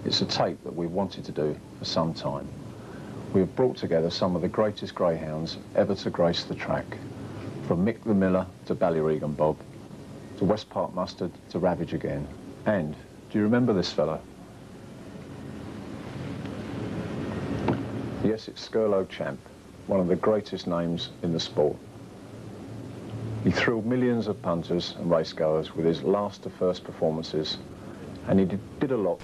It's a tape that we've wanted to do for some time. We have brought together some of the greatest greyhounds ever to grace the track, from Mick the Miller to Ballyregan Bon, to Westpark Mustard to Ravage again. And, do you remember this fella? Yes, it's Scurlogue Champ, one of the greatest names in the sport. He thrilled millions of punters and racegoers with his last to first performances, and he did a lot.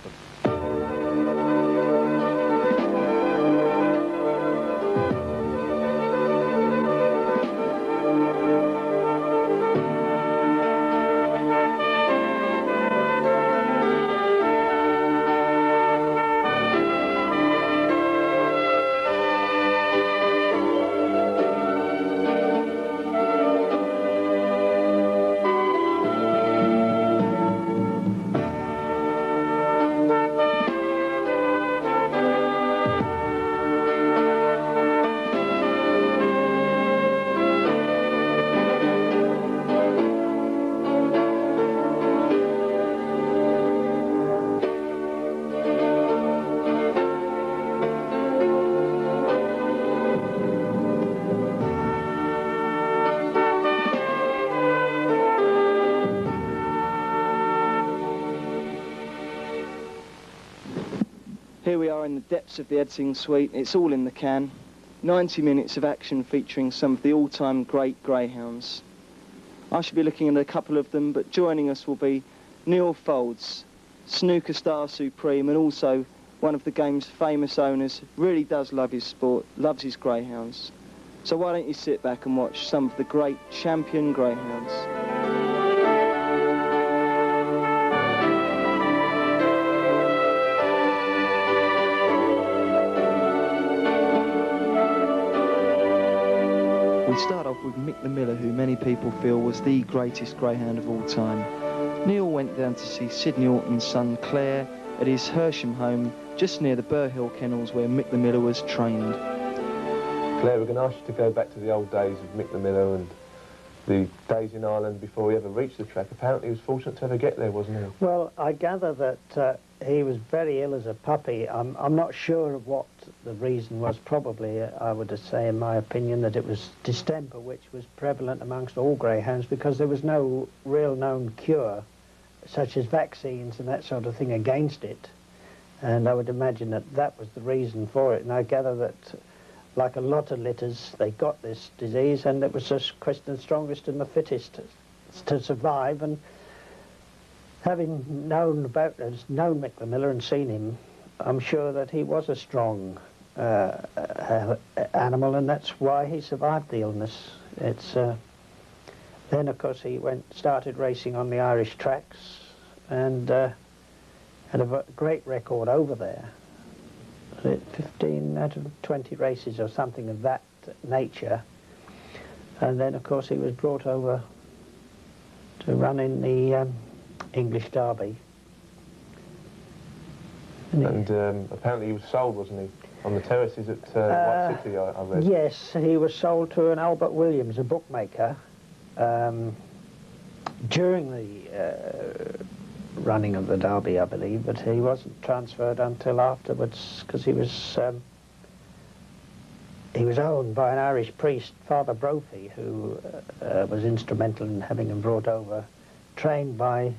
Here we are in the depths of the Edsing Suite. It's all in the can. 90 minutes of action featuring some of the all-time great greyhounds. I shall be looking at a couple of them, but joining us will be Neil Folds, snooker star supreme, and also one of the game's famous owners. Really does love his sport, loves his greyhounds. So why don't you sit back and watch some of the great champion greyhounds. We start off with Mick the Miller, who many people feel was the greatest greyhound of all time. Neil went down to see Sidney Orton's son Claire at his Hersham home just near the Burr Hill Kennels where Mick the Miller was trained. Claire, we're going to ask you to go back to the old days of Mick the Miller and the days in Ireland before he ever reached the track. Apparently he was fortunate to ever get there, wasn't he? Well, I gather that he was very ill as a puppy. I'm not sure of what the reason was. Probably, I would say, in my opinion, that it was distemper, which was prevalent amongst all greyhounds because there was no real known cure, such as vaccines and that sort of thing, against it. And I would imagine that that was the reason for it. And I gather that, like a lot of litters, they got this disease, and it was just question the strongest and the fittest to survive. And having known Mick the Miller and seen him, I'm sure that he was a strong animal, and that's why he survived the illness. It's then, of course, he started racing on the Irish tracks, and had a great record over there. 15 out of 20 races or something of that nature. And then, of course, he was brought over to run in the English Derby. And apparently he was sold, wasn't he, on the terraces at White City, I read? Yes, he was sold to an Albert Williams, a bookmaker, during the running of the Derby, I believe, but he wasn't transferred until afterwards because he was owned by an Irish priest, Father Brophy, who was instrumental in having him brought over, trained by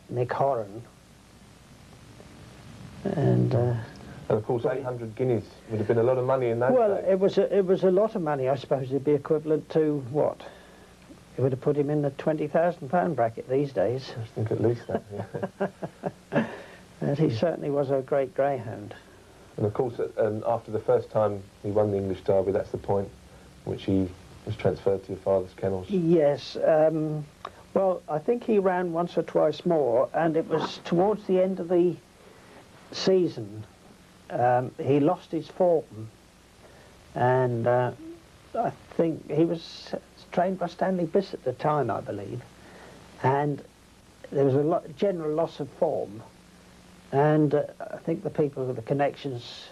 Nick Horan. And of course 800 guineas would have been a lot of money in that well, day. it was a lot of money. I suppose it'd be equivalent to what? It would have put him in the £20,000 bracket these days. I think at least that, yeah. And he certainly was a great greyhound. And of course, after the first time he won the English Derby, that's the point which he was transferred to your father's kennels. Yes. Well, I think he ran once or twice more, and it was towards the end of the season. He lost his form, and I think he was trained by Stanley Biss at the time, I believe, and there was a general loss of form, and I think the people with the connections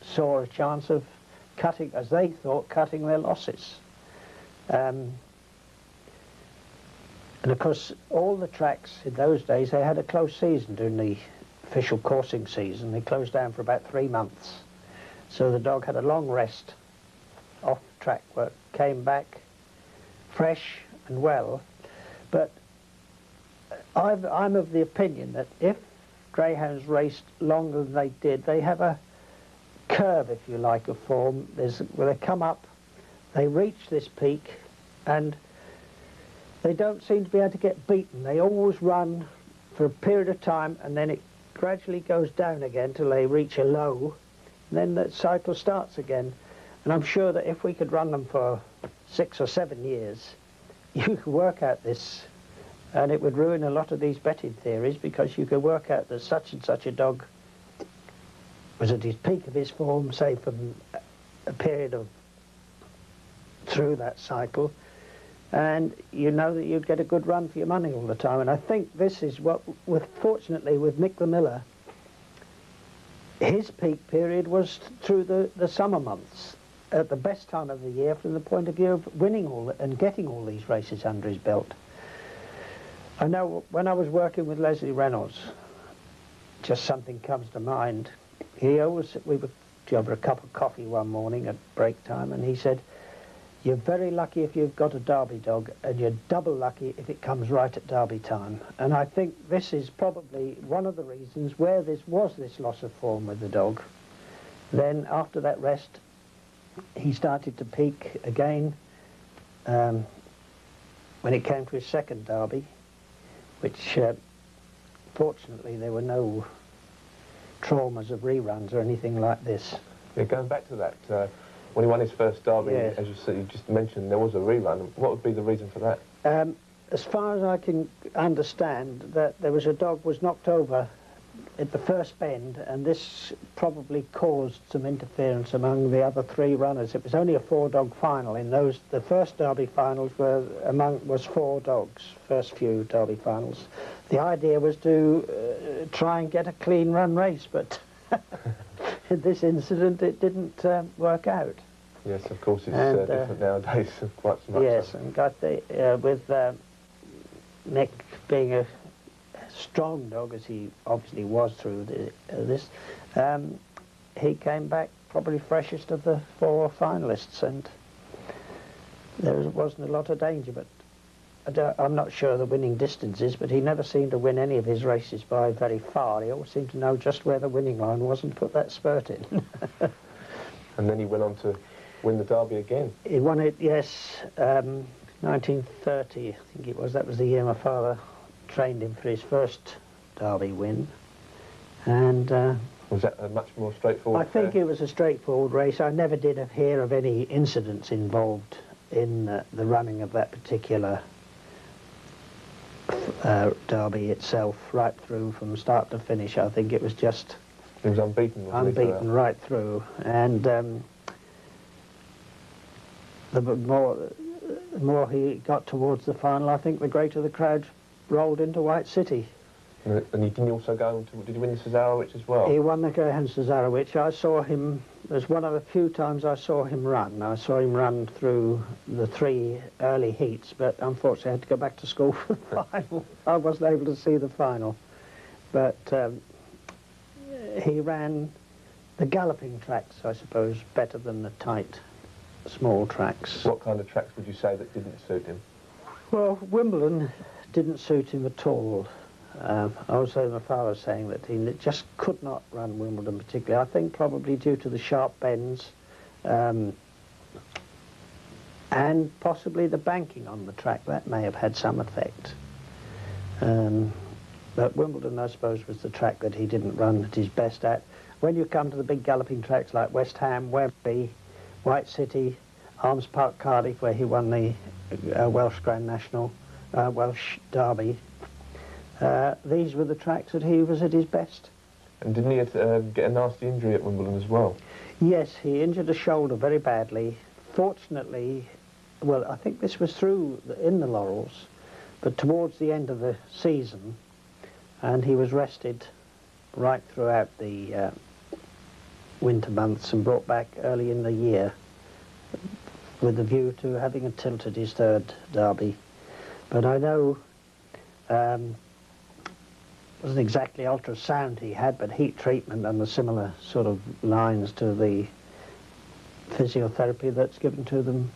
saw a chance of cutting, as they thought, cutting their losses. And of course, all the tracks in those days, they had a close season during the official coursing season. They closed down for about 3 months. So the dog had a long rest off track work, came back fresh and well. But I'm of the opinion that if greyhounds raced longer than they did, they have a curve, if you like, of form. Where they come up, they reach this peak, and they don't seem to be able to get beaten. They always run for a period of time, and then it gradually goes down again till they reach a low, and then the cycle starts again. And I'm sure that if we could run them for 6 or 7 years, you could work out this, and it would ruin a lot of these betting theories, because you could work out that such and such a dog was at his peak of his form, say from a period of through that cycle, and you know that you'd get a good run for your money all the time. And I think this is what, fortunately with Mick the Miller, his peak period was through the summer months, at the best time of the year from the point of view of winning all and getting all these races under his belt. I know when I was working with Leslie Reynolds, just something comes to mind. We were over a cup of coffee one morning at break time, and he said, "You're very lucky if you've got a Derby dog, and you're double lucky if it comes right at Derby time." And I think this is probably one of the reasons where this loss of form with the dog. Then after that rest, he started to peak again when it came to his second Derby, which fortunately there were no traumas of reruns or anything like this. Yeah, going back to that, when he won his first Derby, yes, as you just mentioned, there was a rerun. What would be the reason for that? As far as I can understand, that there was a dog was knocked over at the first bend, and this probably caused some interference among the other 3 runners. It was only a 4-dog final. In those, the first Derby finals was 4 dogs, first few Derby finals. The idea was to try and get a clean run race, but in this incident it didn't work out. Yes, of course, it's different nowadays, quite so much. Yes, so. and got with Nick being a strong dog, as he obviously was through this, he came back probably freshest of the 4 finalists, and there wasn't a lot of danger. But I'm not sure the winning distances, but he never seemed to win any of his races by very far. He always seemed to know just where the winning line was and put that spurt in. And then he went on to win the Derby again. He won it, yes, 1930, I think it was. That was the year my father trained him for his first Derby win. And was that a much more straightforward I think it was a straightforward race. I never did hear of any incidents involved in the running of that particular Derby itself, right through from start to finish. I think it was just... He was unbeaten, wasn't he? Unbeaten right through. And the more he got towards the final, I think the greater the crowd rolled into White City. And did he also go to, did he win the Cesarewitch as well? He won the Greyhound Cesarewitch. I saw him, it was one of the few times I saw him run. I saw him run through the 3 early heats, but unfortunately I had to go back to school for the final. I wasn't able to see the final. But he ran the galloping tracks, I suppose, better than the tight, small tracks. What kind of tracks would you say that didn't suit him? Well, Wimbledon didn't suit him at all. Also, my father was saying that he just could not run Wimbledon particularly. I think probably due to the sharp bends and possibly the banking on the track. That may have had some effect. But Wimbledon, I suppose, was the track that he didn't run at his best at. When you come to the big galloping tracks like West Ham, Wembley, White City, Arms Park, Cardiff, where he won the Welsh Grand National, Welsh Derby, these were the tracks that he was at his best. And didn't he get a nasty injury at Wimbledon as well? Yes, he injured a shoulder very badly. Fortunately, well, I think this was in the Laurels, but towards the end of the season, and he was rested right throughout the winter months and brought back early in the year with a view to having a tilt at his 3rd Derby. But I know wasn't exactly ultrasound he had, but heat treatment and the similar sort of lines to the physiotherapy that's given to them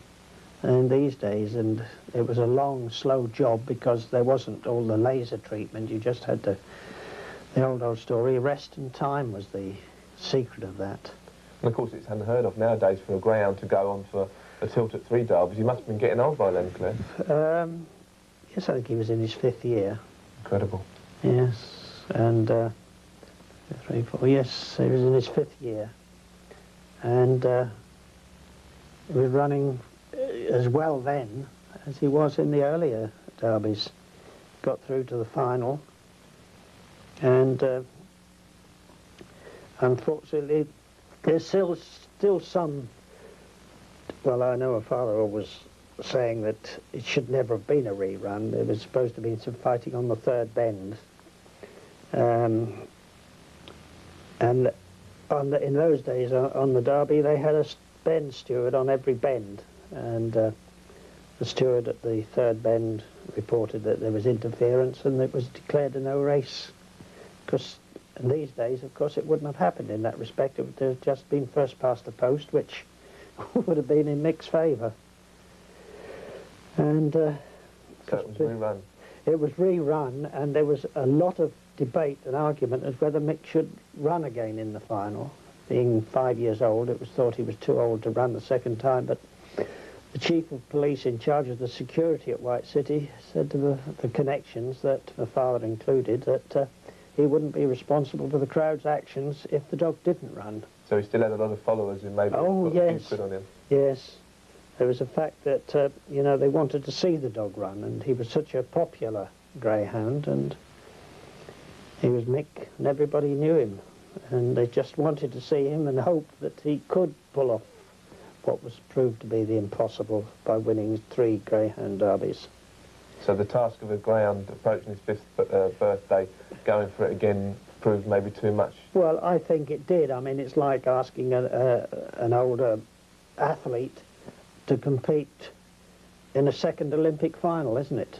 in these days. And it was a long, slow job because there wasn't all the laser treatment. You just had to, the old story, rest and time was the secret of that. And of course it's unheard of nowadays for a greyhound to go on for a tilt at 3 derbies. You must have been getting old by then, Claire. Yes, I think he was in his 5th year. Incredible. Yes, and 3, 4, yes, he was in his 5th year. And he was running as well then as he was in the earlier derbies. Got through to the final, and unfortunately there's still some, well, I know a father was saying that it should never have been a rerun. There was supposed to be some fighting on the 3rd bend, and in those days on the derby they had a bend steward on every bend, and the steward at the 3rd bend reported that there was interference and it was declared a no race. Because in these days, of course, it wouldn't have happened in that respect. It would have just been first past the post, which would have been in Mick's favour. And so it was rerun. It was rerun, and there was a lot of debate and argument as whether Mick should run again in the final. Being 5 years old, it was thought he was too old to run the second time, but the chief of police in charge of the security at White City said to the connections, that the father included, that he wouldn't be responsible for the crowd's actions if the dog didn't run. So he still had a lot of followers who maybe put a few quid on him. Yes. There was a fact that, you know, they wanted to see the dog run, and he was such a popular greyhound, and he was Mick, and everybody knew him. And they just wanted to see him and hoped that he could pull off what was proved to be the impossible by winning 3 greyhound derbies. So the task of a greyhound approaching his 5th birthday, going for it again, proved maybe too much? Well, I think it did. I mean, it's like asking an older athlete to compete in a 2nd Olympic final, isn't it?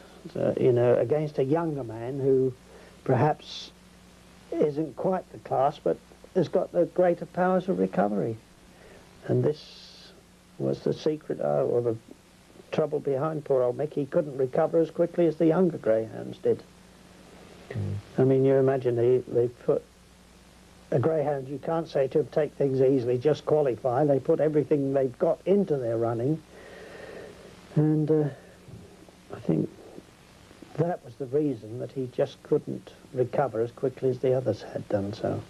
You know, against a younger man who perhaps isn't quite the class, but has got the greater powers of recovery. And this was the secret, or the trouble behind poor old Mick. He couldn't recover as quickly as the younger greyhounds did. I mean, you imagine they put a greyhound, you can't say to him, take things easily, just qualify. They put everything they've got into their running, and I think that was the reason that he just couldn't recover as quickly as the others had done so.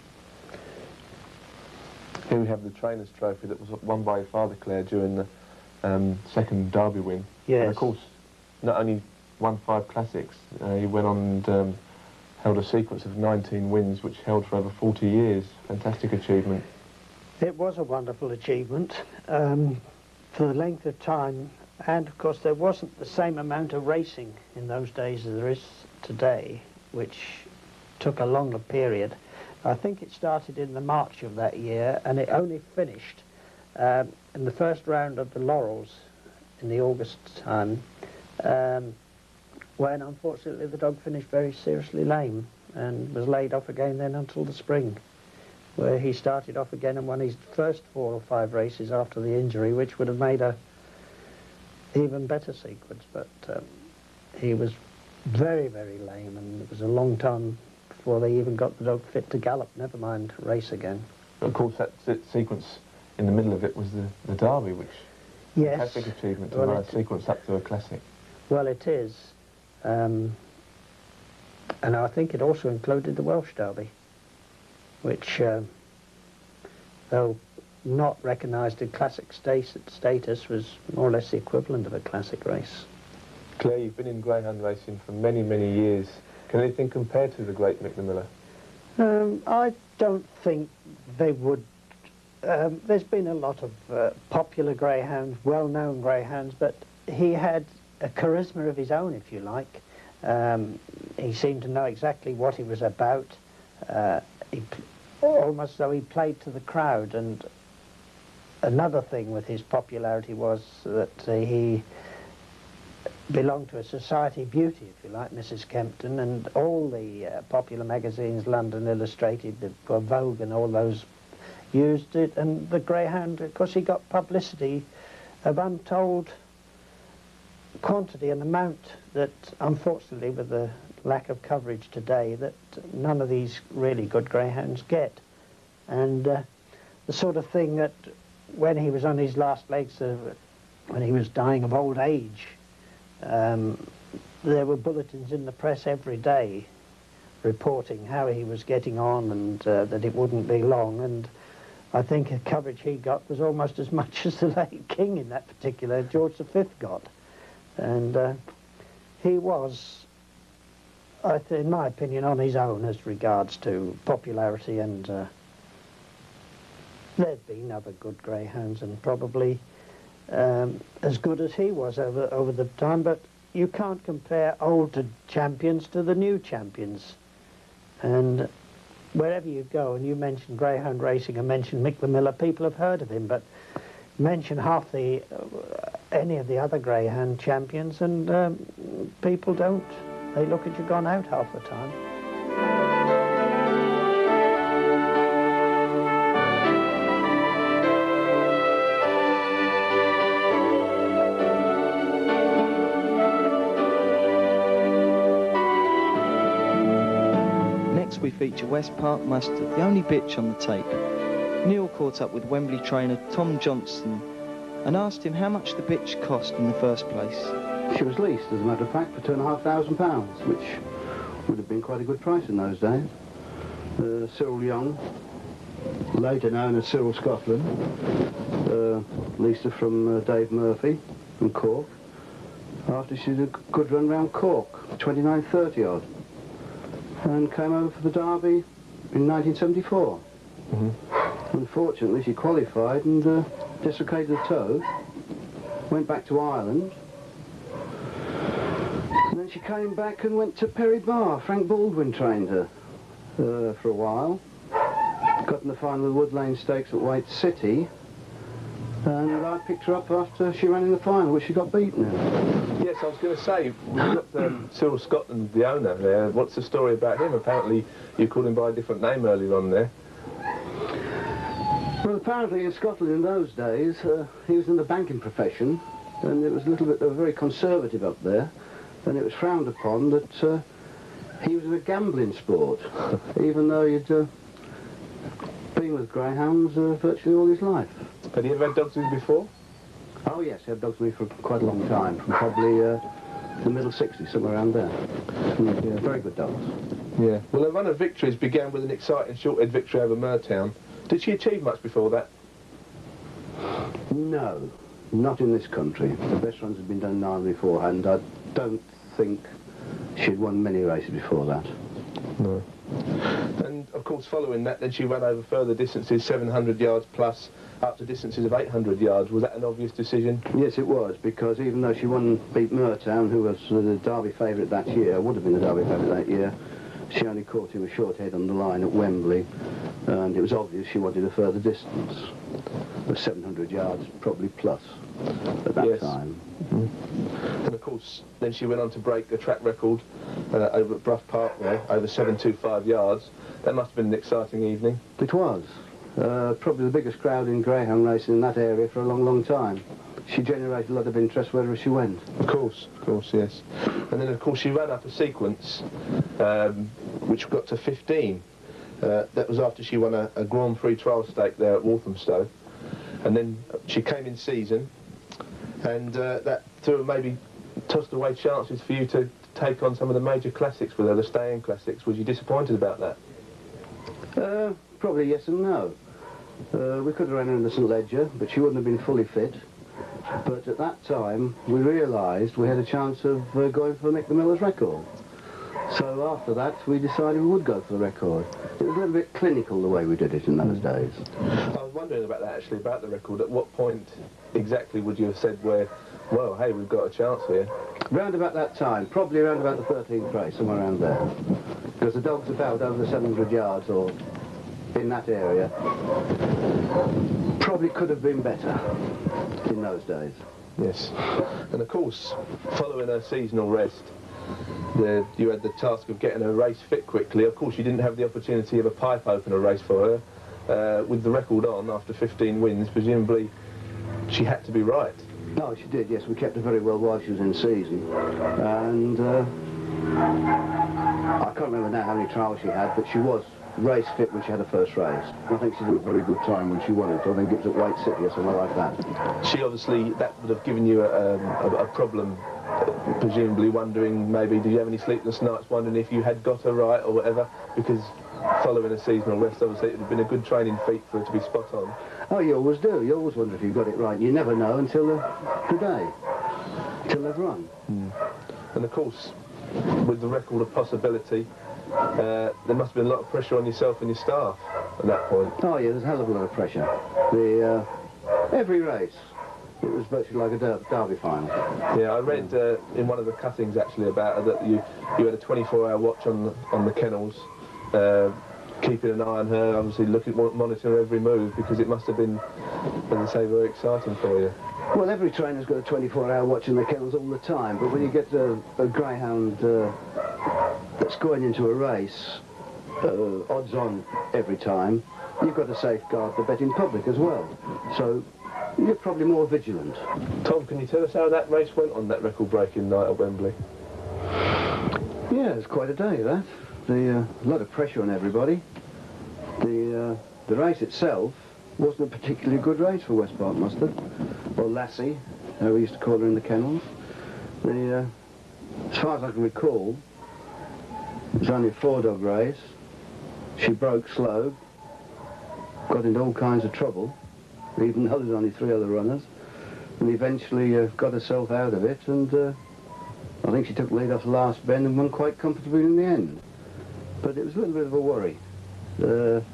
Here we have the trainer's trophy that was won by your father, Claire, during the 2nd derby win. Yes. And of course, not only won 5 classics, he went on and held a sequence of 19 wins, which held for over 40 years. Fantastic achievement. It was a wonderful achievement for the length of time, and of course there wasn't the same amount of racing in those days as there is today, which took a longer period. I think it started in the March of that year, and it only finished in the first round of the Laurels in the August time, when unfortunately the dog finished very seriously lame and was laid off again then until the spring, where he started off again and won his first 4 or 5 races after the injury, which would have made a even better sequence. But he was very, very lame, and it was a long time before they even got the dog fit to gallop, never mind race again. Of course, that sequence in the middle of it was the derby, which yes, was a fantastic achievement to run a sequence up to a classic. Well, it is. And I think it also included the Welsh Derby, which, though not recognised in classic status, was more or less the equivalent of a classic race. Claire, you've been in greyhound racing for many, many years. Can anything compare to the great Mick The Miller? I don't think they would. There's been a lot of popular greyhounds, well-known greyhounds, but he had a charisma of his own, if you like. He seemed to know exactly what he was about, almost though he played to the crowd. And another thing with his popularity was that he belonged to a society beauty, if you like, Mrs. Kempton, and all the popular magazines, London Illustrated, the Vogue and all those, used it, and the Greyhound, of course, he got publicity of untold quantity and amount that, unfortunately, with the lack of coverage today, that none of these really good greyhounds get. And the sort of thing that when he was on his last legs, when he was dying of old age, there were bulletins in the press every day reporting how he was getting on and that it wouldn't be long. And I think the coverage he got was almost as much as the late king in that particular, George V got. And he was, in my opinion, on his own as regards to popularity, and there'd been other good greyhounds and probably as good as he was over the time, but you can't compare old champions to the new champions. And wherever you go, and you mention greyhound racing and mention Mick the Miller, people have heard of him, but mention any of the other greyhound champions and people don't. They look at you gone out half the time. Next we feature Westpark Mustard, the only bitch on the tape. Neil caught up with Wembley trainer Tom Johnston and asked him how much the bitch cost in the first place. She was leased, as a matter of fact, for £2,500, which would have been quite a good price in those days. Cyril Young, later known as Cyril Scotland, leased her from Dave Murphy from Cork, after she did a good run round Cork, 29:30 odd, and came over for the Derby in 1974. Unfortunately, she qualified and dislocated her toe, went back to Ireland, and then she came back and went to Perry Bar. Frank Baldwin trained her for a while, got in the final of the Wood Lane Stakes at White City, and I picked her up after she ran in the final, which she got beaten in. Yes, I was going to say, we've got Cyril Scotland, the owner there. What's the story about him? Apparently you called him by a different name earlier on there. Well, apparently in Scotland in those days, he was in the banking profession, and it was a little bit, they were very conservative up there, and it was frowned upon that he was in a gambling sport, even though he'd been with greyhounds virtually all his life. Had he ever had dogs with you before? Oh yes, he had dogs with me for quite a long time, from probably the middle 60s, somewhere around there. Yeah, very good dogs. Yeah. Well, her run of victories began with an exciting short-haired victory over Mertown. Did she achieve much before that? No, not in this country. The best runs had been done in Ireland beforehand. I don't think she'd won many races before that. No. And, of course, following that, then she ran over further distances, 700 yards plus, up to distances of 800 yards. Was that an obvious decision? Yes, it was, because even though she beat Mertown, who was the Derby favourite that year, would have been the Derby favourite that year, she only caught him a short head on the line at Wembley, and it was obvious she wanted a further distance. It was 700 yards, probably plus, at that time. And of course, then she went on to break a track record over at Brough Park there, over 725 yards. That must have been an exciting evening. It was. Probably the biggest crowd in greyhound racing in that area for a long, long time. She generated a lot of interest wherever she went. Of course, yes. And then, of course, she ran up a sequence which got to 15. That was after she won a Grand Prix trial stake there at Walthamstow. And then she came in season, and that sort of maybe tossed away chances for you to take on some of the major classics with her, the stay-in classics. Was you disappointed about that? Probably yes and no. We could have ran her in the St Ledger, but she wouldn't have been fully fit. But at that time, we realised we had a chance of going for Mick the Miller's record. So after that, we decided we would go for the record. It was a little bit clinical the way we did it in those days. I was wondering about that, actually, about the record. At what point exactly would you have said where, well, hey, we've got a chance here? Round about that time, probably around about the 13th race, somewhere around there. Because the dog's about over the 700 yards, or in that area, probably could have been better in those days. Yes. And of course, following her seasonal rest, you had the task of getting her race fit quickly. Of course, you didn't have the opportunity of a pipe opener race for her. With the record on after 15 wins, presumably she had to be right. No, she did, yes. We kept her very well while she was in season. And I can't remember now how many trials she had, but she was race fit when she had her first race. I think she did a very good time when she won it. I think it was at White City or somewhere like that. She obviously, that would have given you a problem, presumably wondering maybe, did you have any sleepless nights wondering if you had got her right or whatever? Because following a seasonal rest, obviously, it would have been a good training feat for her to be spot on. Oh, you always do. You always wonder if you got it right. You never know until the day, until they've run. And of course, with the record of possibility, there must have been a lot of pressure on yourself and your staff at that point. Oh, yeah, there's a hell of a lot of pressure. Every race, it was virtually like a derby final. Yeah, I read in one of the cuttings, actually, about her that you had a 24-hour watch on the kennels, keeping an eye on her, obviously monitor her every move, because it must have been, as I say, very exciting for you. Well, every trainer's got a 24-hour watch in the kennels all the time, but when you get a greyhound that's going into a race, odds on every time, you've got to safeguard the betting public as well. So you're probably more vigilant. Tom, can you tell us how that race went on that record-breaking night at Wembley? Yeah, it was quite a day, that. A lot of pressure on everybody. The race itself wasn't a particularly good race for Westpark Mustard, or Lassie, how we used to call her in the kennels. As far as I can recall, it was only a 4-dog race. She broke slow, got into all kinds of trouble, even though there was only 3 other runners, and eventually got herself out of it, and I think she took the lead off the last bend and won quite comfortably in the end. But it was a little bit of a worry.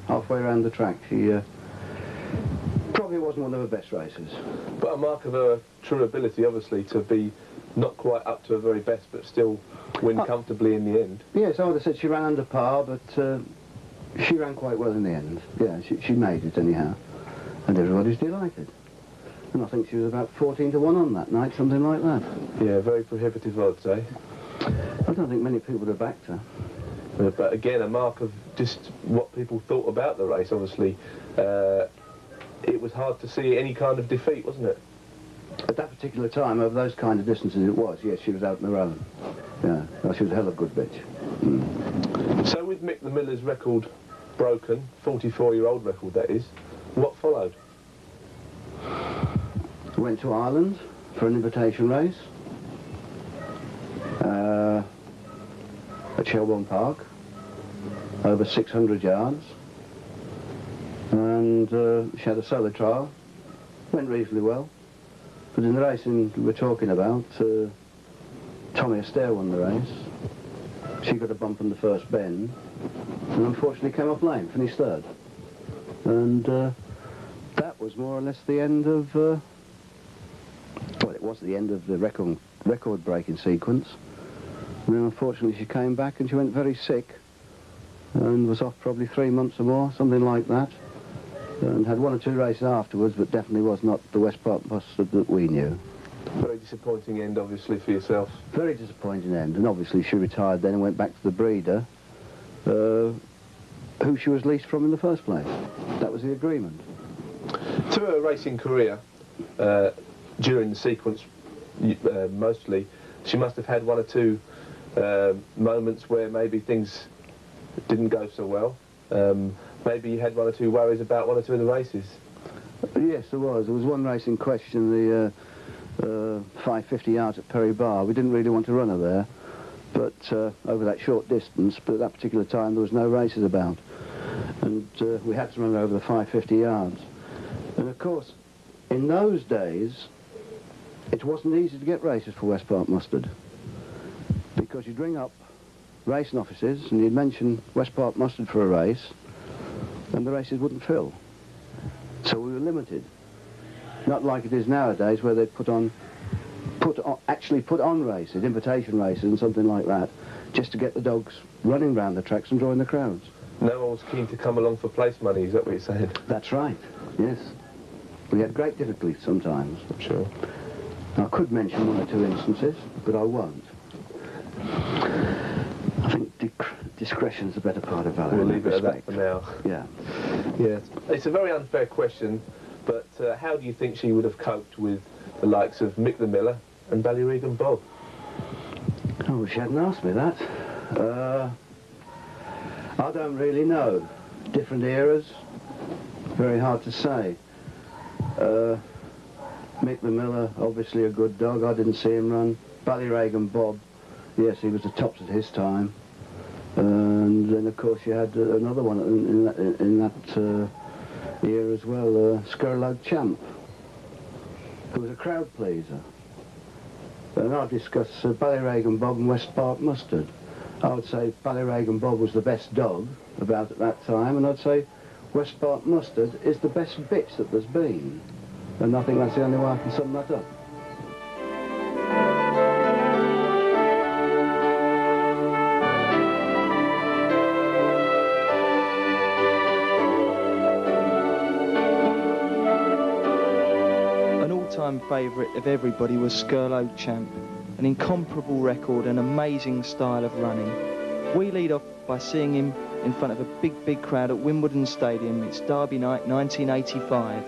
Halfway around the track, she probably wasn't one of her best races. But a mark of her true ability, obviously, to be not quite up to her very best, but still win comfortably in the end. Yes, I would have said she ran under par, but she ran quite well in the end. Yeah, she made it anyhow, and everybody's delighted. And I think she was about 14 to 1 on that night, something like that. Yeah, very prohibitive odds, eh? I don't think many people would have backed her. But again, a mark of just what people thought about the race, obviously. It was hard to see any kind of defeat, wasn't it? At that particular time, over those kind of distances, it was. Yes, she was out on her own. Yeah, well, she was a hell of a good bitch. So with Mick the Miller's record broken, 44-year-old record that is, what followed? Went to Ireland for an invitation race at Shelbourne Park, over 600 yards, and she had a solo trial, went reasonably well, but in the racing we're talking about, Tommy Astaire won the race. She got a bump on the first bend, and unfortunately came off lane, finished 3rd, and that was more or less the end of well, it was the end of the record-breaking sequence. And then unfortunately she came back and she went very sick and was off probably 3 months or more, something like that. And had 1 or 2 races afterwards, but definitely was not the Westpark Mustard that we knew. Very disappointing end, obviously, for yourself. Very disappointing end, and obviously she retired then and went back to the breeder, who she was leased from in the first place. That was the agreement. To her racing career, during the sequence, mostly, she must have had 1 or 2 moments where maybe things didn't go so well. Maybe you had 1 or 2 worries about 1 or 2 of the races. Yes, there was. There was one race in question, the 550 yards at Perry Bar. We didn't really want to run her there, but over that short distance, but at that particular time there was no races about. And we had to run her over the 550 yards. And of course, in those days, it wasn't easy to get races for Westpark Mustard, because you'd ring up racing offices and you'd mention Westpark Mustard for a race, and the races wouldn't fill. So we were limited. Not like it is nowadays, where they actually put on races, invitation races and something like that, just to get the dogs running round the tracks and drawing the crowds. No one was keen to come along for place money, is that what you're saying? That's right, yes. We had great difficulties sometimes. I'm sure. I could mention one or two instances, but I won't. I think discretion's the better part of valor. We'll leave it at that for now. Yeah. Yeah. It's a very unfair question, but how do you think she would have coped with the likes of Mick the Miller and Ballyregan Bon? I wish you hadn't asked me that. I don't really know. Different eras, very hard to say. Mick the Miller, obviously a good dog. I didn't see him run. Ballyregan Bob, yes, he was the tops at his time. And then, of course, you had another one in that year as well, Scurlogue Champ, who was a crowd pleaser. And I'll discuss Ballyregan Bob and Westpark Mustard. I would say Ballyregan Bob was the best dog about at that time, and I'd say Westpark Mustard is the best bitch that there's been. And I think that's the only way I can sum that up. An all-time favourite of everybody was Scurlogue Champ, an incomparable record and amazing style of running. We lead off by seeing him in front of a big crowd at Wimbledon Stadium. It's Derby night 1985.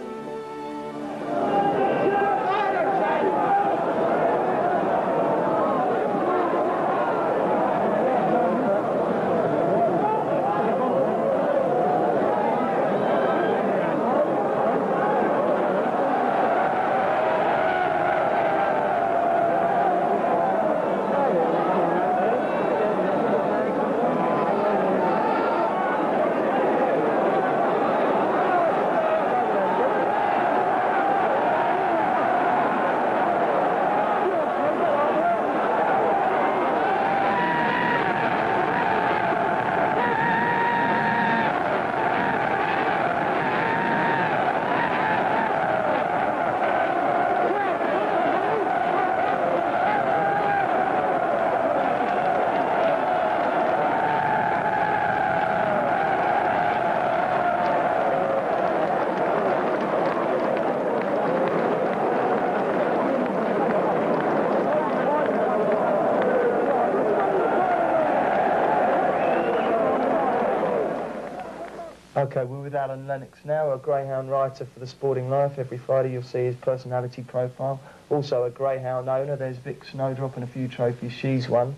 Okay, we're with Alan Lennox now, a greyhound writer for The Sporting Life. Every Friday you'll see his personality profile. Also a greyhound owner. There's Vic Snowdrop and a few trophies she's won.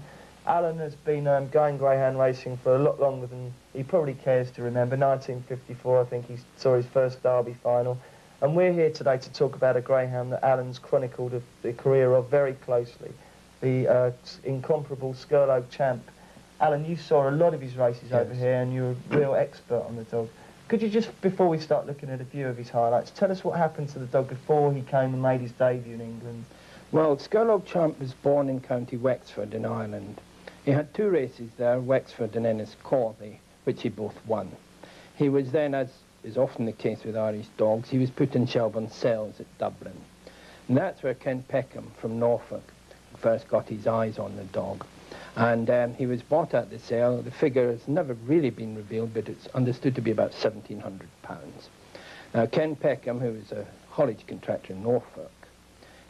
Alan has been going greyhound racing for a lot longer than he probably cares to remember. 1954, I think he saw his first Derby final. And we're here today to talk about a greyhound that Alan's chronicled the career of very closely, the incomparable Scurlogue Champ. Alan, you saw a lot of his races over here and you're a real expert on the dog. Could you just, before we start looking at a few of his highlights, tell us what happened to the dog before he came and made his debut in England? Well, Scurlogue Champ was born in County Wexford in Ireland. He had two races there, Wexford and Enniscorthy, which he both won. He was then, as is often the case with Irish dogs, he was put in Shelbourne Cells at Dublin. And that's where Ken Peckham from Norfolk first got his eyes on the dog. And he was bought at the sale. The figure has never really been revealed, but it's understood to be about £1,700. Now, Ken Peckham, who was a haulage contractor in Norfolk,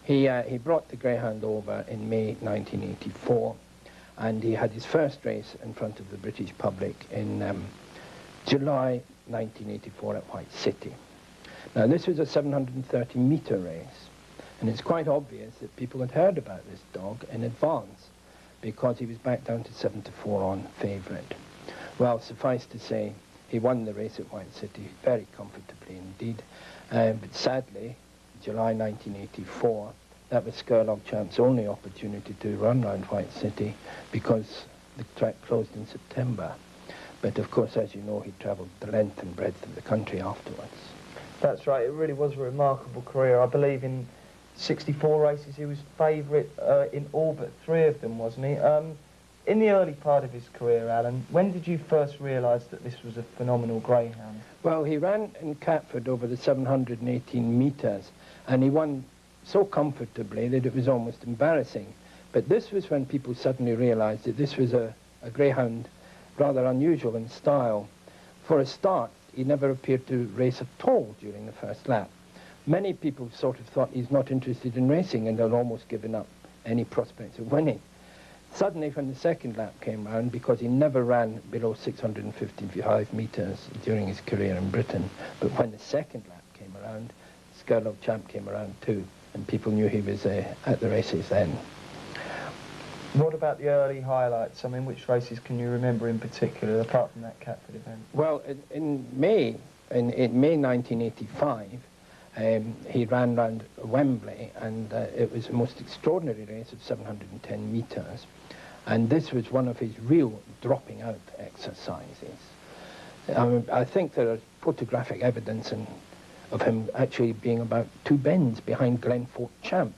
he brought the greyhound over in May 1984, and he had his first race in front of the British public in July 1984 at White City. Now, this was a 730-metre race, and it's quite obvious that people had heard about this dog in advance, because he was back down to 7-4 on favourite. Well, suffice to say, he won the race at White City very comfortably indeed. But sadly, July 1984, that was Scurlogue Champ's only opportunity to run round White City because the track closed in September. But of course, as you know, he travelled the length and breadth of the country afterwards. That's right, it really was a remarkable career. I believe in 64 races, he was favourite in all but 3 of them, wasn't he? In the early part of his career, Alan, when did you first realise that this was a phenomenal greyhound? Well, he ran in Catford over the 718 metres, and he won so comfortably that it was almost embarrassing. But this was when people suddenly realised that this was a greyhound rather unusual in style. For a start, he never appeared to race at all during the first lap. Many people sort of thought he's not interested in racing, and they'd almost given up any prospects of winning. Suddenly, when the second lap came round, because he never ran below 655 metres during his career in Britain, but when the second lap came around, Scurlogue Champ came around too, and people knew he was at the races then. What about the early highlights? I mean, which races can you remember in particular, apart from that Catford event? Well, in May 1985, he ran round Wembley, and it was a most extraordinary race of 710 metres, and this was one of his real dropping out exercises. I think there is photographic evidence of him actually being about 2 bends behind Glenfort Champ.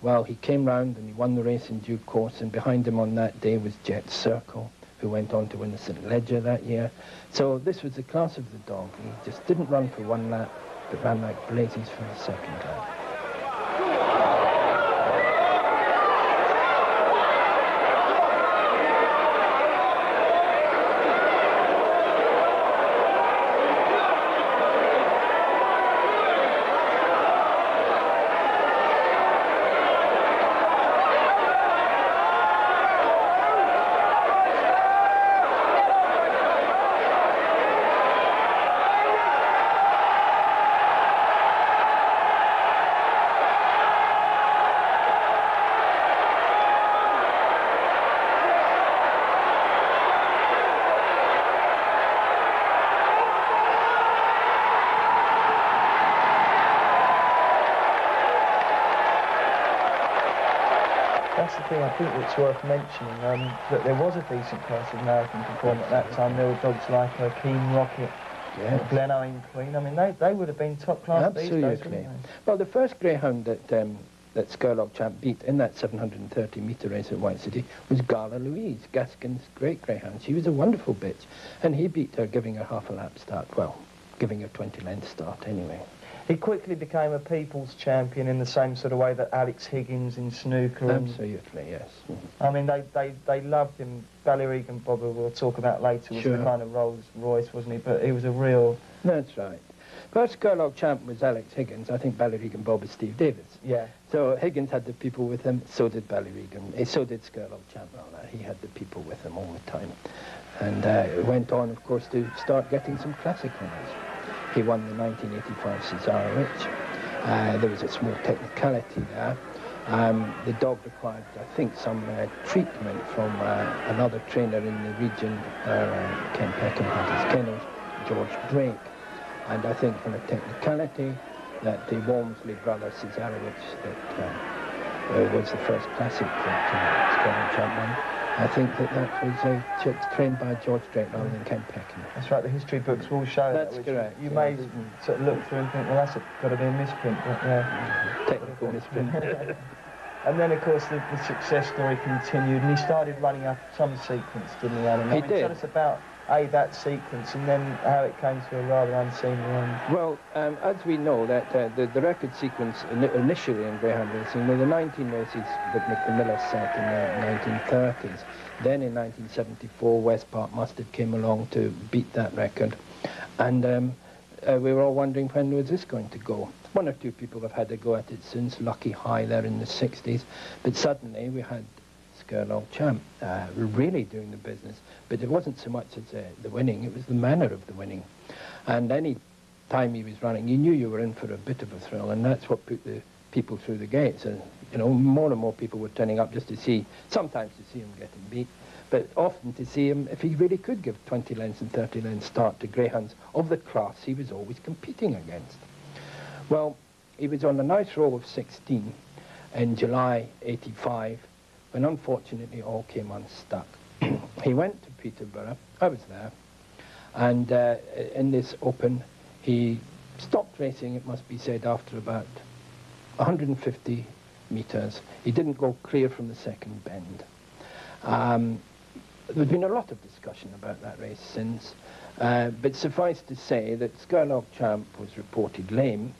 Well, he came round and he won the race in due course, and behind him on that day was Jet Circle, who went on to win the St. Leger that year. So this was the class of the dog. He just didn't run for 1 lap, but ran like blazes for the second lap. That's the thing I think it's worth mentioning, that there was a decent class of American performer at that time. There were dogs like Keen Rocket, Glen Owen Queen. I mean, they would have been top class these days, wouldn't they? Well, the first greyhound that Scurlogue Champ beat in that 730-metre race at White City was Louise, Gaskins' great greyhound. She was a wonderful bitch, and he beat her, giving her half a lap start. Well, giving her 20-length start anyway. He quickly became a people's champion in the same sort of way that Alex Higgins in snooker. Absolutely, yes. I mean, they loved him. Ballyregan Bob, we'll talk about later, was the kind of Rolls Royce, wasn't he? But he was a real... That's right. First Scurlogue Champ was Alex Higgins. I think Ballyregan Bob was Steve Davis. Yeah. So Higgins had the people with him, so did Ballyregan. So did Scurlogue Champ. He had the people with him all the time. And went on, of course, to start getting some classic winners. He won the 1985 Cesarewitch. There was a small technicality there. The dog required, I think, some treatment from another trainer in the region where Ken Peckham had his kennels, George Drake. And I think from a technicality that the Walmsley brother Cesarewitch that was the first classic that Scurlogue Champ won. I think that was trained by George Drake rather than Ken Peckham. That's right, the history books will show that. That's correct. You may sort of look through and think, well, that's got to be a misprint, but yeah. Technical misprint. And then, of course, the success story continued, and he started running up some sequence, didn't he, Alan? He did. Tell us about that sequence and then how it came to a rather unseemly end. Well, as we know, that the record sequence initially in greyhound racing were the 19 races that Mick The Miller set in the 1930s. Then in 1974, Westpark Mustard came along to beat that record. And we were all wondering, when was this going to go? 1 or 2 people have had a go at it since, Lucky High there in the 60s. But suddenly we had Scurlogue Champ really doing the business. But it wasn't so much as the winning, it was the manner of the winning. And any time he was running, you knew you were in for a bit of a thrill, and that's what put the people through the gates. And, you know, more and more people were turning up just to see, sometimes to see him getting beat, but often to see him if he really could give 20 lengths and 30 lengths start to greyhounds of the class he was always competing against. Well, he was on a nice roll of 16 in July 85, when unfortunately all came unstuck. He went to Peterborough, I was there, and in this open he stopped racing, it must be said, after about 150 metres. He didn't go clear from the second bend. There's been a lot of discussion about that race since, but suffice to say that Scurlogue Champ was reported lame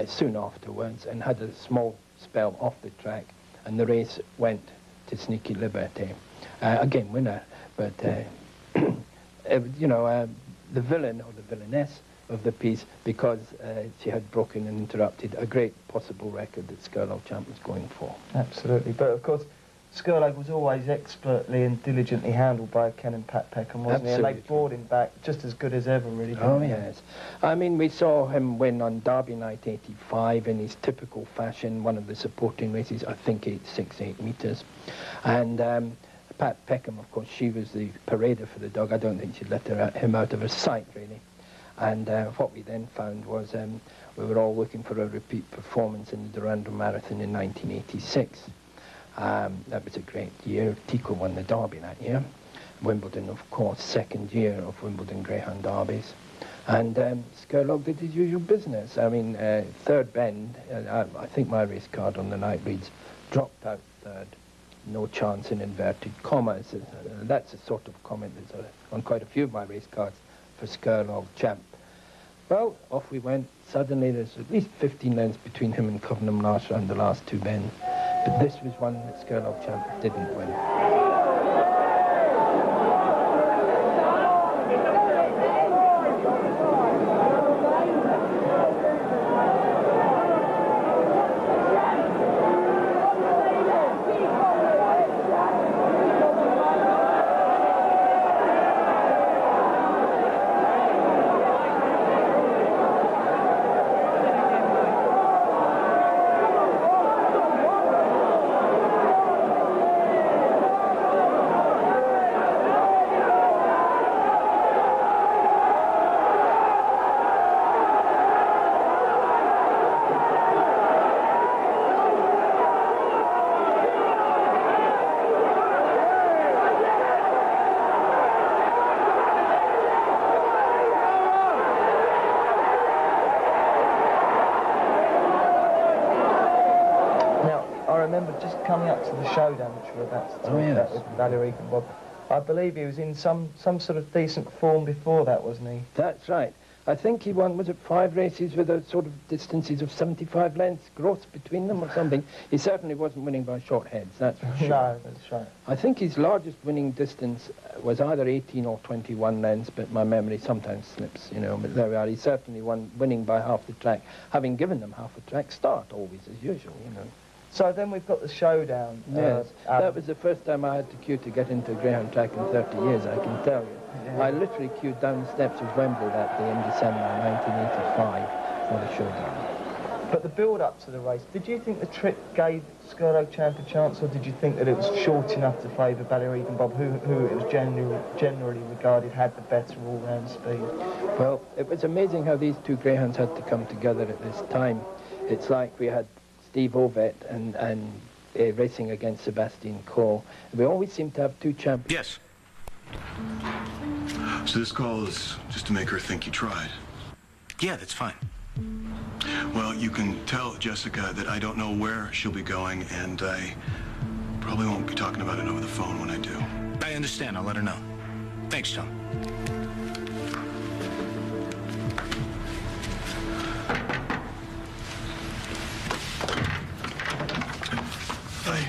soon afterwards and had a small spell off the track, and the race went to Sneaky Liberty. Again, winner, but you know, the villain or the villainess of the piece because she had broken and interrupted a great possible record that Scurlogue Champ was going for. Absolutely, but of course Scurlogue was always expertly and diligently handled by Ken and Pat Peckham, wasn't he? And they brought him back just as good as ever, really. Oh, yes. I mean, we saw him win on Derby Night 85 in his typical fashion, one of the supporting races, I think 8 metres. And Pat Peckham, of course, she was the parader for the dog. I don't think she'd let him out of her sight, really. And what we then found was we were all looking for a repeat performance in the Durand Marathon in 1986. That was a great year. Tico won the Derby that year. Wimbledon, of course, second year of Wimbledon Greyhound Derbies. And Scurlogue did his usual business. I mean, third bend, I think my race card on the night reads, dropped out third, no chance in inverted commas. That's the sort of comment that's on quite a few of my race cards for Scurlogue Champ. Well, off we went. Suddenly there's at least 15 lengths between him and Covenham last round, the last two bends. But this was one that Scurlogue Champ didn't win. Just coming up to the showdown, which we're about to talk about with Ballyregan Bon. I believe he was in some sort of decent form before that, wasn't he? That's right. I think he won, was it 5 races with a sort of distances of 75 lengths growth between them or something. He certainly wasn't winning by short heads, that's for sure. No, that's right. I think his largest winning distance was either 18 or 21 lengths, but my memory sometimes slips, you know. But there we are. He certainly won, winning by half the track, having given them half a track start, always as usual, you know. So then we've got the showdown. Yes, that was the first time I had to queue to get into a Greyhound track in 30 years, I can tell you. Yeah. I literally queued down the steps of Wembley that day in December 1985 for the showdown. But the build-up to the race, did you think the trip gave Scurlogue Champ a chance, or did you think that it was short enough to favour Ballyregan Bon, who it was generally regarded had the better all-round speed? Well, it was amazing how these two greyhounds had to come together at this time. It's like we had Steve Ovett and racing against Sebastian Coe. We always seem to have two champions. Yes. So this call is just to make her think you tried? Yeah, that's fine. Well, you can tell Jessica that I don't know where she'll be going, and I probably won't be talking about it over the phone when I do. I understand. I'll let her know. Thanks, John.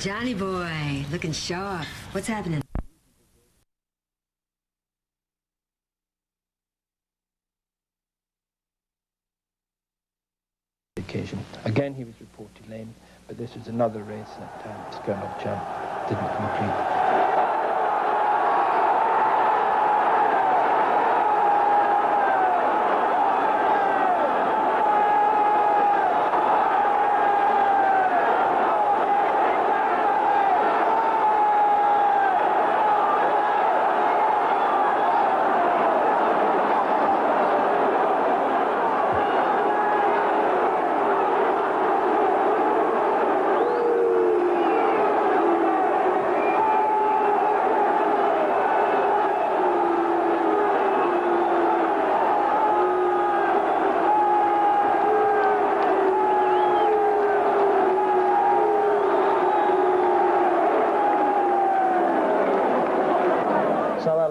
Johnny boy, looking sharp. What's happening? Occasion. Again, he was reported lame, but this was another race that Scurlogue Champ didn't complete.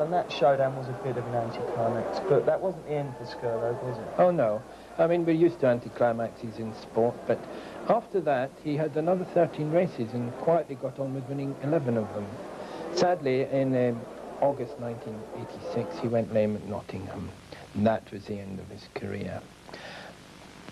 That showdown was a bit of an anticlimax, but that wasn't the end for Scurlogue, was it? Oh no, I mean we're used to anticlimaxes in sport, but after that he had another 13 races and quietly got on with winning 11 of them. Sadly, in August 1986 he went lame at Nottingham. And that was the end of his career.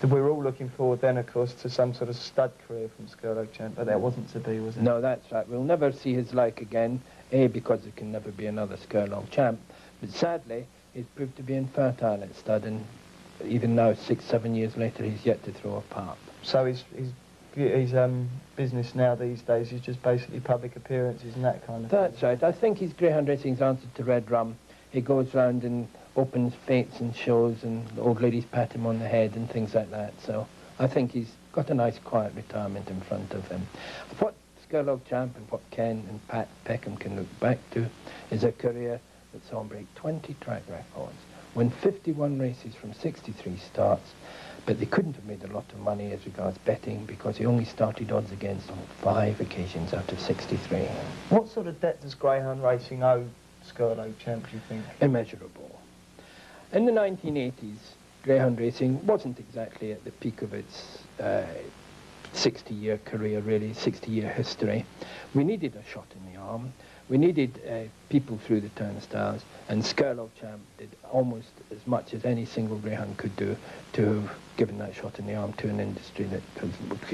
We're all looking forward then, of course, to some sort of stud career from Scurlogue Champ, but that wasn't to be, was it? No, that's right. We'll never see his like again, A, because there can never be another Scurlogue Champ, but sadly, he's proved to be infertile at stud, and even now, 6, 7 years later, he's yet to throw a pup. So his business now these days is just basically public appearances and that kind of thing? That's right. I think his greyhound racing's answered to Red Rum. He goes round and opens fetes and shows, and the old ladies pat him on the head and things like that. So I think he's got a nice quiet retirement in front of him. What Scurlogue Champ and what Ken and Pat Peckham can look back to is a career that saw him break 20 track records, win 51 races from 63 starts, but they couldn't have made a lot of money as regards betting because he only started odds against on 5 occasions out of 63. What sort of debt does greyhound racing owe Scurlogue Champ, do you think? Immeasurable. In the 1980s, greyhound racing wasn't exactly at the peak of its 60-year career, really, 60-year history. We needed a shot in the arm. We needed people through the turnstiles, and Scurlogue Champ did almost as much as any single greyhound could do to have given that shot in the arm to an industry that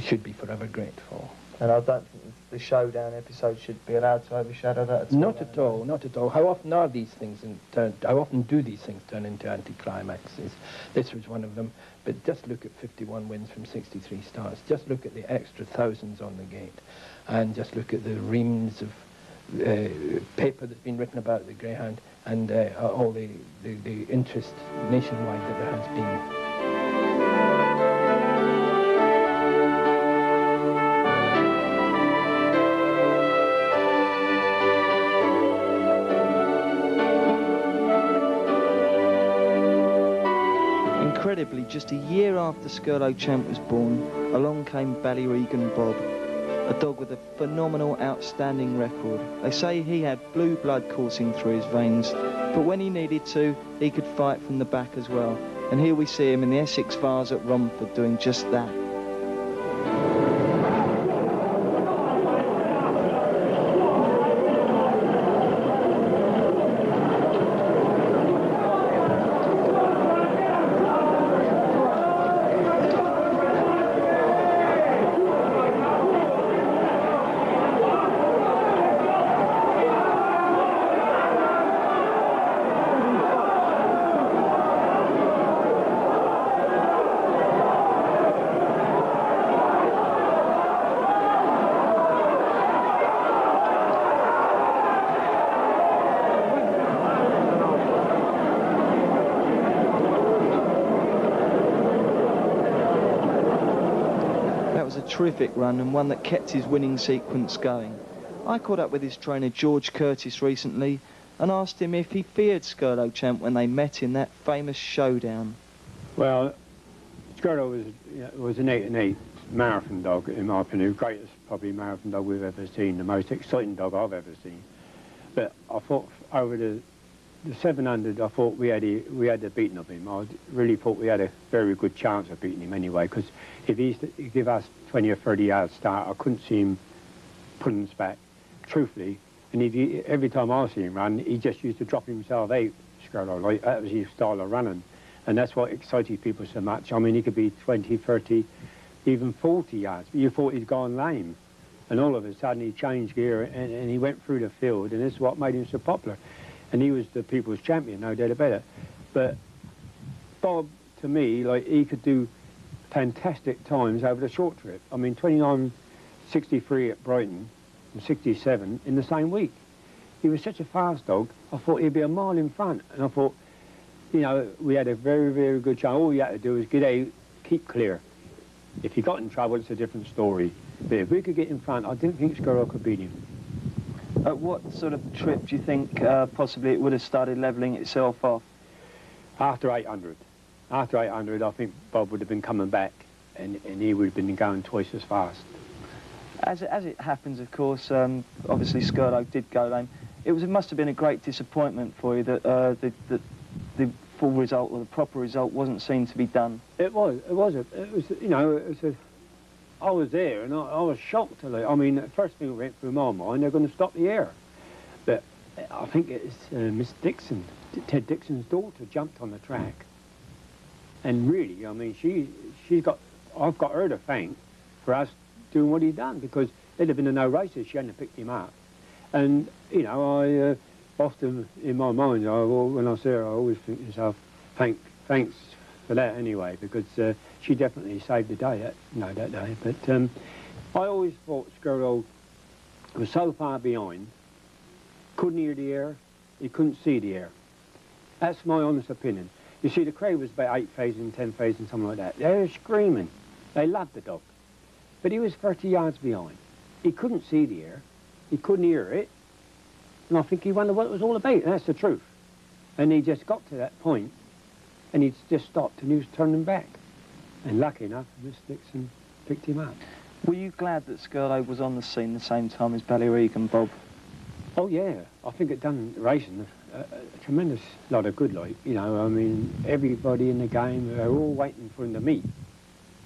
should be forever grateful. And I don't think the showdown episode should be allowed to overshadow that at all. Not at all, not at all. How often are these things how often do these things turn into anticlimaxes? This was one of them, but just look at 51 wins from 63 starts. Just look at the extra thousands on the gate, and just look at the reams of paper that's been written about the greyhound, and all the interest nationwide that there has been. Incredibly, just a year after Scurlogue Champ was born, along came Ballyregan Bob, a dog with a phenomenal, outstanding record. They say he had blue blood coursing through his veins, but when he needed to, he could fight from the back as well. And here we see him in the Essex Vars at Romford doing just that. Terrific run, and one that kept his winning sequence going. I caught up with his trainer George Curtis recently and asked him if he feared Scurlogue Champ when they met in that famous showdown. Well, Scurlogue was an 8-8 marathon dog, in my opinion, the greatest probably marathon dog we've ever seen, the most exciting dog I've ever seen. But I thought over the 700, I thought we had the beating of him. I really thought we had a very good chance of beating him anyway, because if he give us 20 or 30 yards start, I couldn't see him pulling us back, truthfully. And every time I see him run, he just used to drop himself out, Scurlogue, like that was his style of running. And that's what excited people so much. I mean, he could be 20, 30, even 40 yards, but you thought he'd gone lame. And all of a sudden he changed gear and he went through the field, and this is what made him so popular. And he was the people's champion, no doubt about it. But Bob, to me, like, he could do fantastic times over the short trip. I mean, 29.63 at Brighton and 67 in the same week. He was such a fast dog, I thought he'd be a mile in front. And I thought, you know, we had a very, very good chance. All you had to do was get out, keep clear. If he got in trouble, it's a different story. But if we could get in front, I didn't think Scurlogue could beat him. At what sort of trip do you think possibly it would have started levelling itself off? After 800. After 800, I think Bob would have been coming back, and he would have been going twice as fast. As it happens, of course, obviously Scurlogue did go lame. It must have been a great disappointment for you that the full result, or the proper result, wasn't seen to be done. It was, you know, I was there, and I was shocked. I mean, the first thing that went through my mind, they're going to stop the air. But I think it's Miss Dixon, Ted Dixon's daughter jumped on the track, and really, I mean, I've got her to thank for us doing what he'd done, because there'd have been no races, she hadn't picked him up. And, you know, I often, in my mind, when I see her, I always think to myself, thanks for that anyway, because she definitely saved the day, that day. But I always thought Scurlogue was so far behind, couldn't hear the air, he couldn't see the air. That's my honest opinion. You see, the crowd was about 8,000, 10,000, something like that. They were screaming. They loved the dog. But he was 30 yards behind. He couldn't see the air. He couldn't hear it. And I think he wondered what it was all about. And that's the truth. And he just got to that point, and he just stopped, and he was turning back. And lucky enough, Miss Dixon picked him up. Were you glad that Scurlogue was on the scene the same time as Ballyregan, Bob? Oh, yeah. I think it done racing a tremendous lot of good, like, you know. I mean, everybody in the game, they were all waiting for him to meet.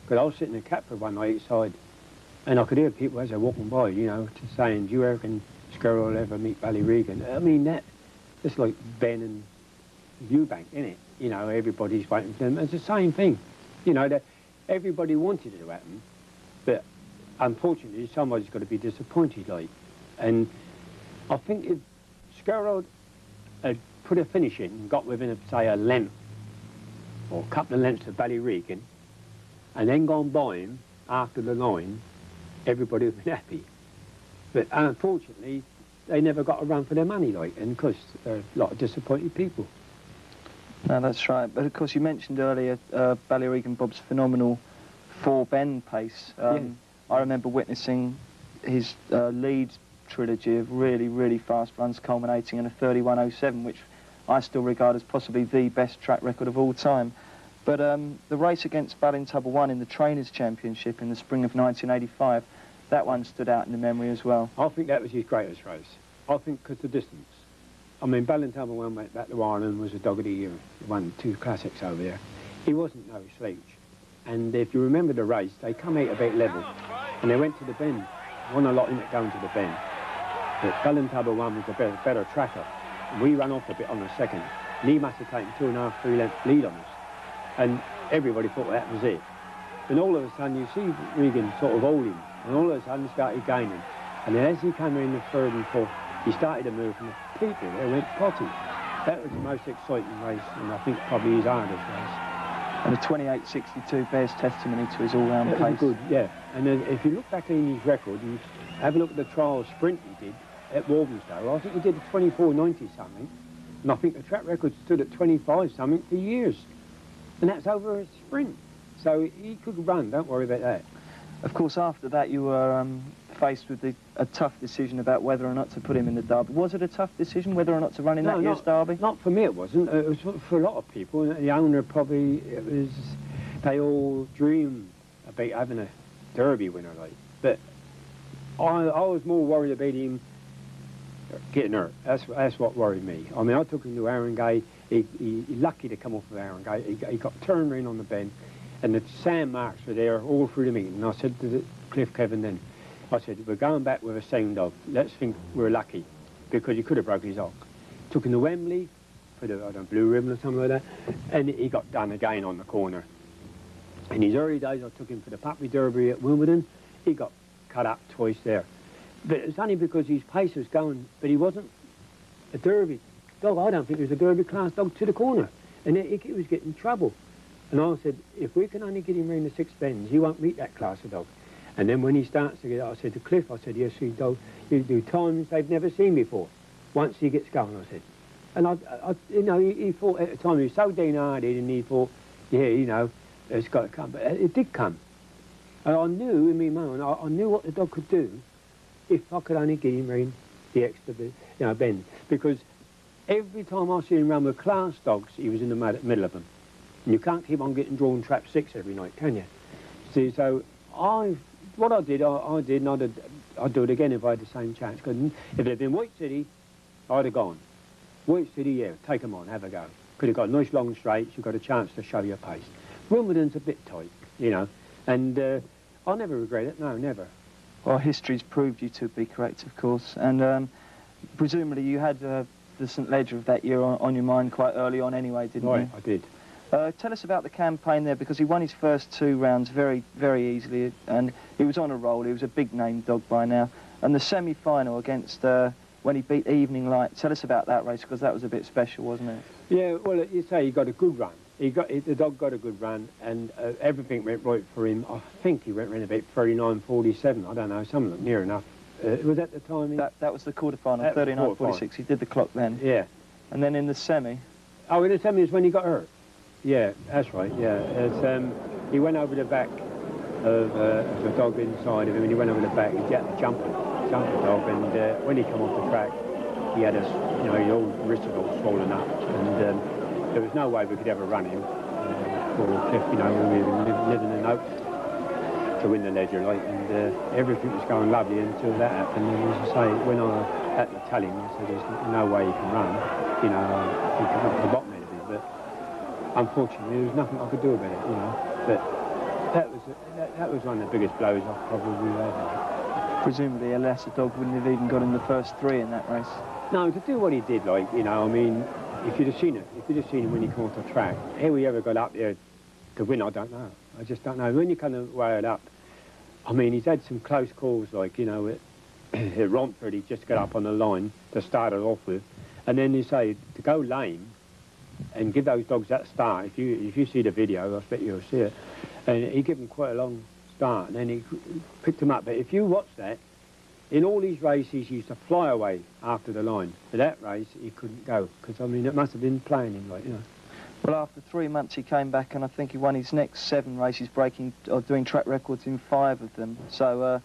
Because I was sitting in Catford one night outside, and I could hear people as they're walking by, you know, just saying, do you reckon Scurlogue will ever meet Ballyregan? I mean, it's like Ben and Viewbank, isn't it? You know, everybody's waiting for them. It's the same thing. You know, that everybody wanted it to happen, but unfortunately, somebody's got to be disappointed, like. And I think if Scurlogue had put a finish in and got within, say, a length or a couple of lengths of Ballyregan, and then gone by him after the line, everybody would have been happy. But unfortunately, they never got a run for their money, like, and of course, there are a lot of disappointed people. No, that's right. But of course, you mentioned earlier Ballyregan Bob's phenomenal four-bend pace. I remember witnessing his lead trilogy of really, really fast runs culminating in a 31.07, which I still regard as possibly the best track record of all time. But the race against Ballintubber 1 in the Trainers' Championship in the spring of 1985, that one stood out in the memory as well. I think that was his greatest race. I think because the distance. I mean, Ballintubber 1 went back to Ireland, was a dog of the year, won 2 classics over there. He wasn't no slouch. And if you remember the race, they come out about level, and they went to the bend. Won a lot in it going to the bend. But Ballintubber 1 was a better tracker. And we ran off a bit on the second, and he must have taken 2.5, 3 lengths lead on us. And everybody thought that was it. And all of a sudden, you see Regan sort of hold him, and all of a sudden started gaining. And then as he came in the third and fourth, he started to move, and the people there went potty. That was the most exciting race, and I think probably his hardest race. And the 28.62 bears testimony to his all-round pace. Good, yeah. And then if you look back in his record and have a look at the trial sprint he did at Walthamstow, I think he did a 24.90 something, and I think the track record stood at 25 something for years. And that's over a sprint. So he could run, don't worry about that. Of course, after that, you were faced with a tough decision about whether or not to put him in the Derby. Was it a tough decision, whether or not to run in that year's Derby? Not for me, it wasn't. It was for a lot of people. The owner probably, they all dream about having a Derby winner, like. But I was more worried about him getting hurt. That's what worried me. I mean, I took him to Arringay. He lucky to come off of Arringay. He got turned around on the bend, and the sand marks were there all through the meeting. And I said to Cliff Kevin then, I said, we're going back with a sound dog. Let's think we're lucky, because he could have broke his hock. Took him to Wembley for the Blue Ribbon or something like that, and he got done again on the corner. In his early days, I took him for the Puppy Derby at Wimbledon. He got cut up twice there. But it's only because his pace was going, but he wasn't a Derby dog. I don't think he was a Derby class dog to the corner. And he was getting trouble. And I said, if we can only get him round the 6 bends, he won't meet that class of dog. And then when he starts to get, I said to Cliff, I said, yes, he dog, you do times they've never seen before. Once he gets going, I said. And you know, he thought at the time, he was so downhearted, and he thought, yeah, you know, it's got to come. But it did come. And I knew in my mind, I knew what the dog could do if I could only get him round the extra bend. Because every time I see him run with class dogs, he was in the middle of them. And you can't keep on getting drawn trap 6 every night, can you? See, so what I did, and I'd do it again if I had the same chance. Because if it had been White City, I'd have gone. White City, yeah, take them on, have a go. Could have got nice long straights, you've got a chance to show your pace. Wimbledon's a bit tight, you know, and I'll never regret it, no, never. Well, history's proved you to be correct, of course, and presumably you had the St Ledger of that year on your mind quite early on anyway, didn't you? Right, I did. Tell us about the campaign there, because he won his first 2 rounds very, very easily, and he was on a roll. He was a big-name dog by now. And the semi-final against, when he beat Evening Light, tell us about that race, because that was a bit special, wasn't it? Yeah, well, you say he got a good run. The dog got a good run, and everything went right for him. I think he went around about 39.47. I don't know, something near enough. Was that the time? That was the quarter-final, 39.46. He did the clock then. Yeah. And then in the semi? Oh, in the semi is when he got hurt. Yeah, that's right, yeah. He went over the back of the dog inside of him, and he went over the back. He had to jump the dog, and when he come off the track, he had his old wrist was all swollen up, and there was no way we could ever run him. For Cliff, we were living in hopes to win the Ledger, like, and everything was going lovely until that happened. And as I say, when I had to tell him, I said, there's no way he can run. He can up the bottom end of it, but unfortunately, there was nothing I could do about it, But that was one of the biggest blows I've probably had. Presumably, alas, the dog wouldn't have even got in the first 3 in that race. No, to do what he did, like, I mean, if you'd have seen him when he came off the track, how he ever got up there to win, I don't know. I just don't know. When you kind of weigh it up, I mean, he's had some close calls, like, at Romford, he just got up on the line to start it off with, and then you say, to go lame and give those dogs that start, if you see the video, I expect you'll see it, and he gave them quite a long start, and then he picked them up. But if you watch that, in all these races, he used to fly away after the line. For that race, he couldn't go, because, I mean, it must have been playing him, like, Well, after 3 months, he came back, and I think he won his next 7 races, doing track records in 5 of them. So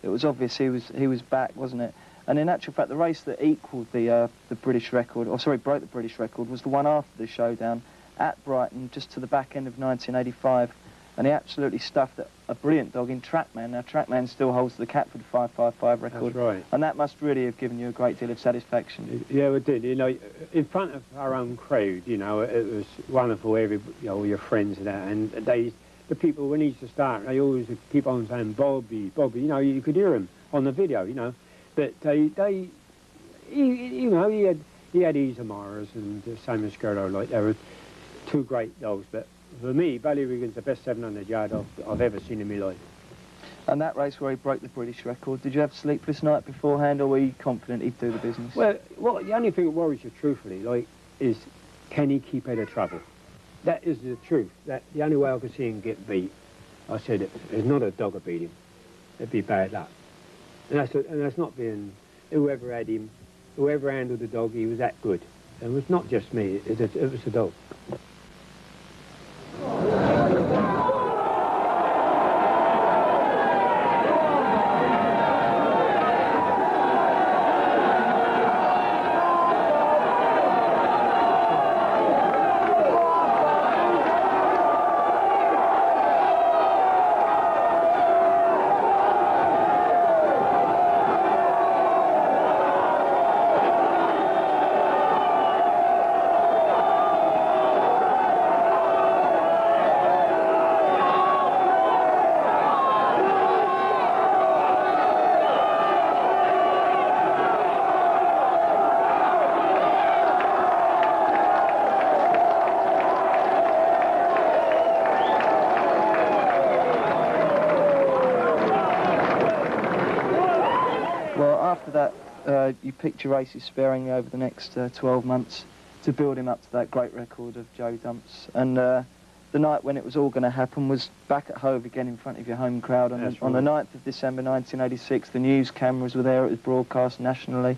it was obvious he was back, wasn't it? And in actual fact, the race that equalled the British record, broke the British record, was the one after the showdown at Brighton, just to the back end of 1985. And he absolutely stuffed a brilliant dog in Trackman. Now, Trackman still holds the Catford 555 record. That's right. And that must really have given you a great deal of satisfaction. Yeah, it did. In front of our own crowd, it was wonderful, all your friends and that. And the people, when he used to start, they always would keep on saying, Bobby, Bobby. You could hear him on the video, But he had Isamars and same as Scurlogue, like, they were 2 great dogs. But for me, Ballyregan's the best 700-yard I've ever seen in my life. And that race where he broke the British record, did you have a sleepless night beforehand, or were you confident he'd do the business? Well, the only thing that worries you, truthfully, is can he keep out of trouble? That is the truth. The only way I could see him get beat, I said, there's not a dog to beat him. It'd be bad luck. And that's not being whoever had him, whoever handled the dog, he was that good. And it was not just me, it was the dog. You picked your races sparingly over the next 12 months to build him up to that great record of Joe Dumps. And the night when it was all going to happen was back at Hove again in front of your home crowd on the 9th of December 1986. The news cameras were there, it was broadcast nationally.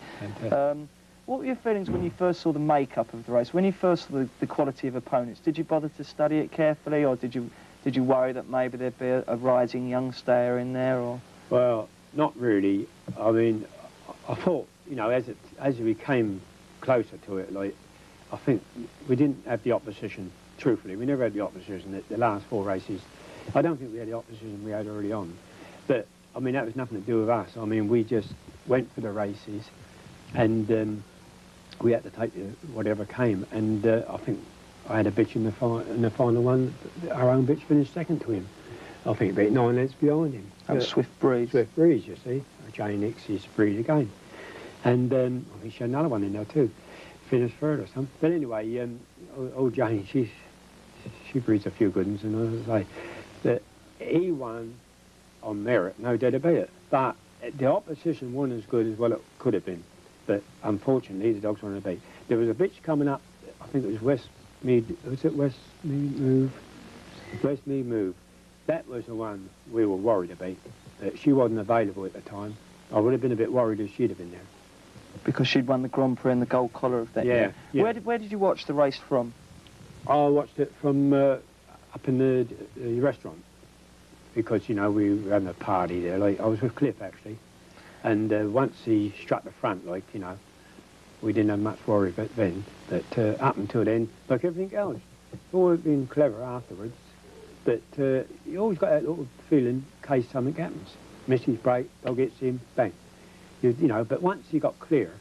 What were your feelings when you first saw the makeup of the race? When you first saw the quality of opponents, did you bother to study it carefully, or did you worry that maybe there'd be a rising young stayer in there? Or? Well, not really. I mean, I thought, as we came closer to it, like, I think we didn't have the opposition, truthfully. We never had the opposition at the last 4 races. I don't think we had the opposition we had early on. But, I mean, that was nothing to do with us. I mean, we just went for the races, and we had to take whatever came. And I think I had a bitch in the final one. Our own bitch finished second to him. I think about 9 lengths behind him. That was Swift Breeze. Swift Breeze, you see. Jane Hicks's breed again. And I think she had another one in there too. finish third or something. But anyway, old Jane, she breeds a few good ones, and I say that he won on merit, no doubt about it. But the opposition won as good as well it could have been. But unfortunately, the dogs weren't a beat. There was a bitch coming up, I think it was Westmead Move. That was the one we were worried about. She wasn't available at the time. I would have been a bit worried if she'd have been there. Because she'd won the Grand Prix and the gold collar of that year. Yeah. Where did you watch the race from? I watched it from up in the restaurant. Because, you know, we were having a party there. Like, I was with Cliff, actually. And once he struck the front, like, you know, we didn't have much worry about then. But up until then, like everything else, it's always been clever afterwards. But you always got that little feeling in case something happens. Misses break, dog hits him, bang. You know, but once he got clear,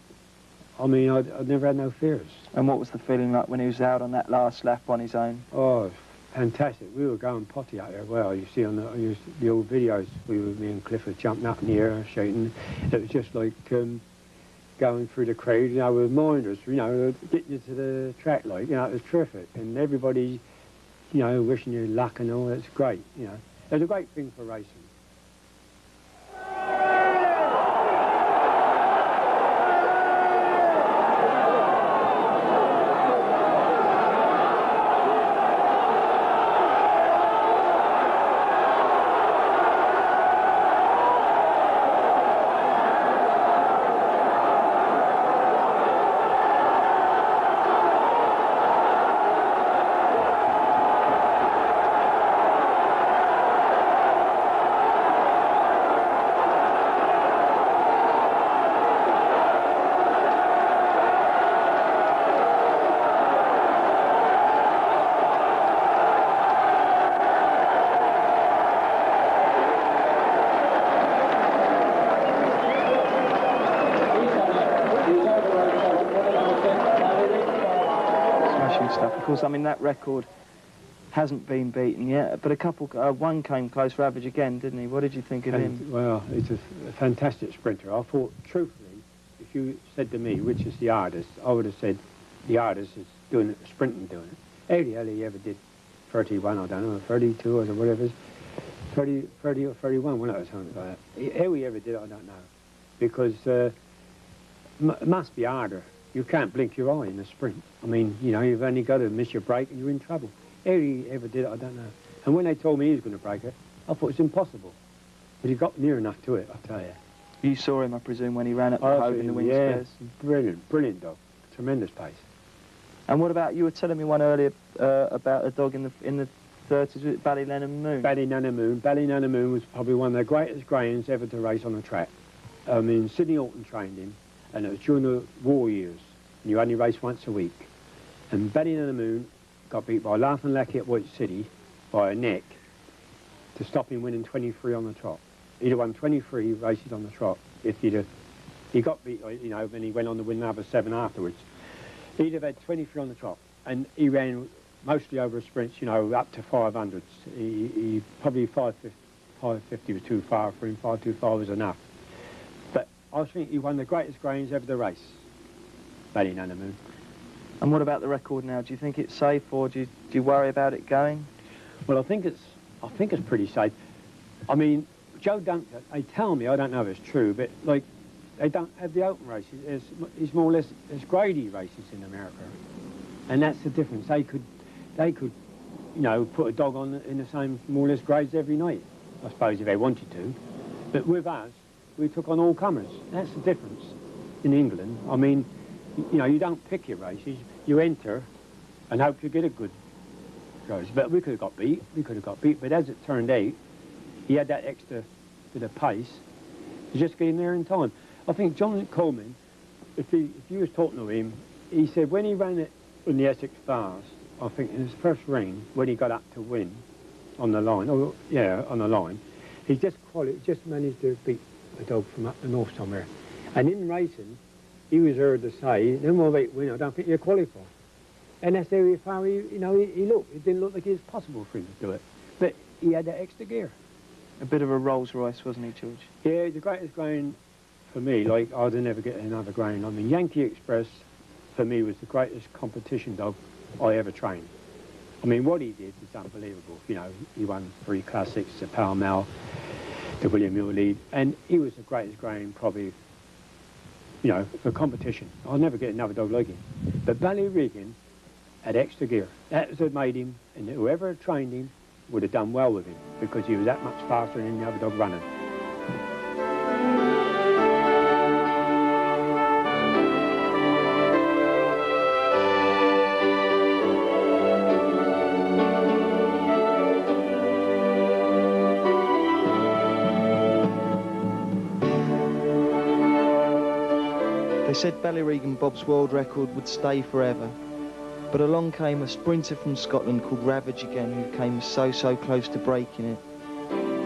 I mean, I'd never had no fears. And what was the feeling like when he was out on that last lap on his own? Oh, fantastic. We were going potty out there. Well, you see on the old videos, me and Cliff were jumping up in the air, shouting. It was just like going through the crowd, you know, with minders, you know, getting you to the track, like, you know, it was terrific. And everybody, you know, wishing you luck and all, it's great, you know. It was a great thing for racing. I mean, that record hasn't been beaten yet, but one came close, Ravage again, didn't he? What did you think of him? Well, he's a fantastic sprinter. I thought, truthfully, if you said to me which is the hardest, I would have said the hardest is doing it, sprinting doing it. How the hell he ever did 31, I don't know, 32 or whatever it is, 30 or 31, one of those something like that. How he ever did it, I don't know. Because it must be harder. You can't blink your eye in a sprint. I mean, you know, you've only got to miss your break and you're in trouble. How he ever did it, I don't know. And when they told me he was going to break it, I thought it was impossible. But he got near enough to it, I tell you. You saw him, I presume, when he ran at the Hove in the wing spares? Brilliant dog. Tremendous pace. And what about, you were telling me one earlier about a dog in the 30s, Ballyregan Moon? Ballyregan Moon was probably one of the greatest greyhounds ever to race on a track. I mean, Sydney Alton trained him. And it was during the war years, and you only raced once a week. And Ballyregan Moon got beat by Laughing Lackey at White City by a neck to stop him winning 23 on the trot. He'd have won 23 races on the trot if he got beat, you know, and he went on to win another 7 afterwards. He'd have had 23 on the trot, and he ran mostly over sprints, you know, up to 500s. He probably 550 was too far for him, 525 was enough. I think he won the greatest greyhounds ever to race, Ballyregan Moon. And what about the record now? Do you think it's safe, or do you worry about it going? Well, I think it's pretty safe. I mean, Joe Duncan, they tell me, I don't know if it's true, but like they don't have the open races. It's more or less there's Grady races in America, and that's the difference. They could, you know, put a dog on in the same more or less grades every night, I suppose, if they wanted to. But with us, we took on all comers. That's the difference in England. I mean, you know, you don't pick your races. You enter and hope you get a good race. But we could have got beat. But as it turned out, he had that extra bit of pace to just get in there in time. I think John Coleman, if you was talking to him, he said when he ran it in the Essex Bars, I think in his first ring, when he got up to win on the line, on the line, he just managed to beat a dog from up the north somewhere. And in racing, he was heard to say, no more about win, I don't think you'll qualify. And that's how far he looked. It didn't look like it was possible for him to do it. But he had that extra gear. A bit of a Rolls Royce, wasn't he, George? Yeah, the greatest greyhound for me, like, I'd never get another greyhound. I mean, Yankee Express for me, was the greatest competition dog I ever trained. I mean, what he did was unbelievable. You know, he won 3 classics, the Pall Mall, the William Hill Lead, and he was the greatest greyhound probably, you know, for competition. I'll never get another dog like him. But Ballyregan had extra gear. That was what made him, and whoever had trained him would have done well with him, because he was that much faster than any other dog running. They said Ballyregan Bob's world record would stay forever, but along came a sprinter from Scotland called Ravage again, who came so close to breaking it.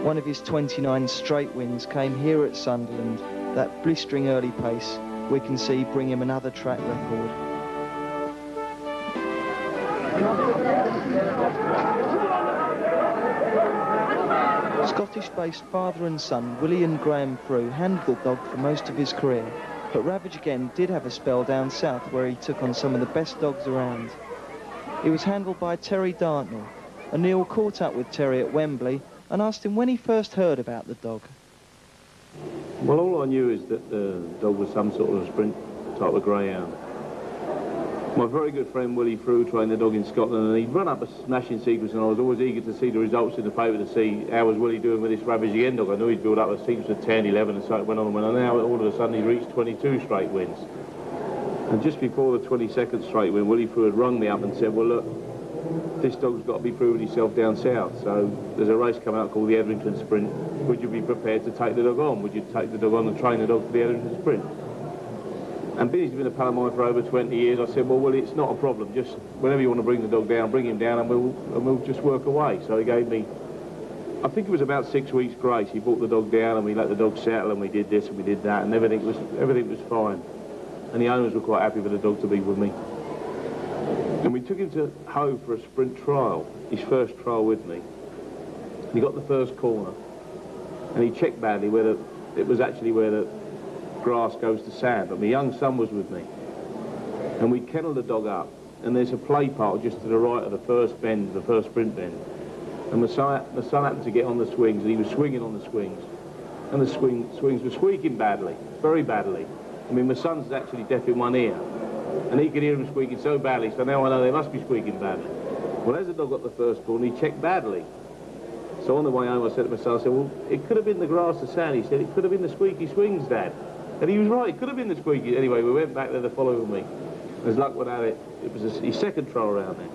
One of his 29 straight wins came here at Sunderland. That blistering early pace we can see bring him another track record. Scottish-based father and son Willie and Graham Frew handled the dog for most of his career, but Ravage again did have a spell down south where he took on some of the best dogs around. He was handled by Terry Dartnell, and Neil caught up with Terry at Wembley and asked him when he first heard about the dog. Well, all I knew is that the dog was some sort of sprint type of greyhound. My very good friend Willie Frew trained the dog in Scotland, and he'd run up a smashing sequence, and I was always eager to see the results in the paper to see how was Willie doing with this Ravage again dog. I knew he'd built up a sequence of 10, 11, and so it went on and went on. Now all of a sudden he reached 22 straight wins. And just before the 22nd straight win, Willie Frew had rung me up and said, well look, this dog's got to be proving himself down south, so there's a race coming out called the Edrington Sprint. Would you be prepared to take the dog on? Would you take the dog on and train the dog for the Edrington Sprint? And being he's been a pal of mine for over 20 years, I said, well, Willie, it's not a problem. Just whenever you want to bring the dog down, bring him down, and we'll just work away. So he gave me, I think it was about 6 weeks' grace. He brought the dog down, and we let the dog settle, and we did this and we did that, and everything was fine. And the owners were quite happy for the dog to be with me. And we took him to Hove for a sprint trial, his first trial with me. And he got the first corner, and he checked badly whether it was actually where the grass goes to sand, but my young son was with me, and we kennelled the dog up, and there's a play park just to the right of the first bend, the first sprint bend, and my son happened to get on the swings, and he was swinging on the swings, and the swings were squeaking badly, very badly. I mean, my son's actually deaf in one ear, and he could hear him squeaking so badly, so now I know they must be squeaking badly. Well, as the dog got the first corner, he checked badly. So on the way home, I said to my son, I said, well, it could have been the grass to sand. He said, it could have been the squeaky swings, Dad. And he was right, it could have been the squeaky. Anyway, we went back there the following week. As luck would have it, it was his second trial round then.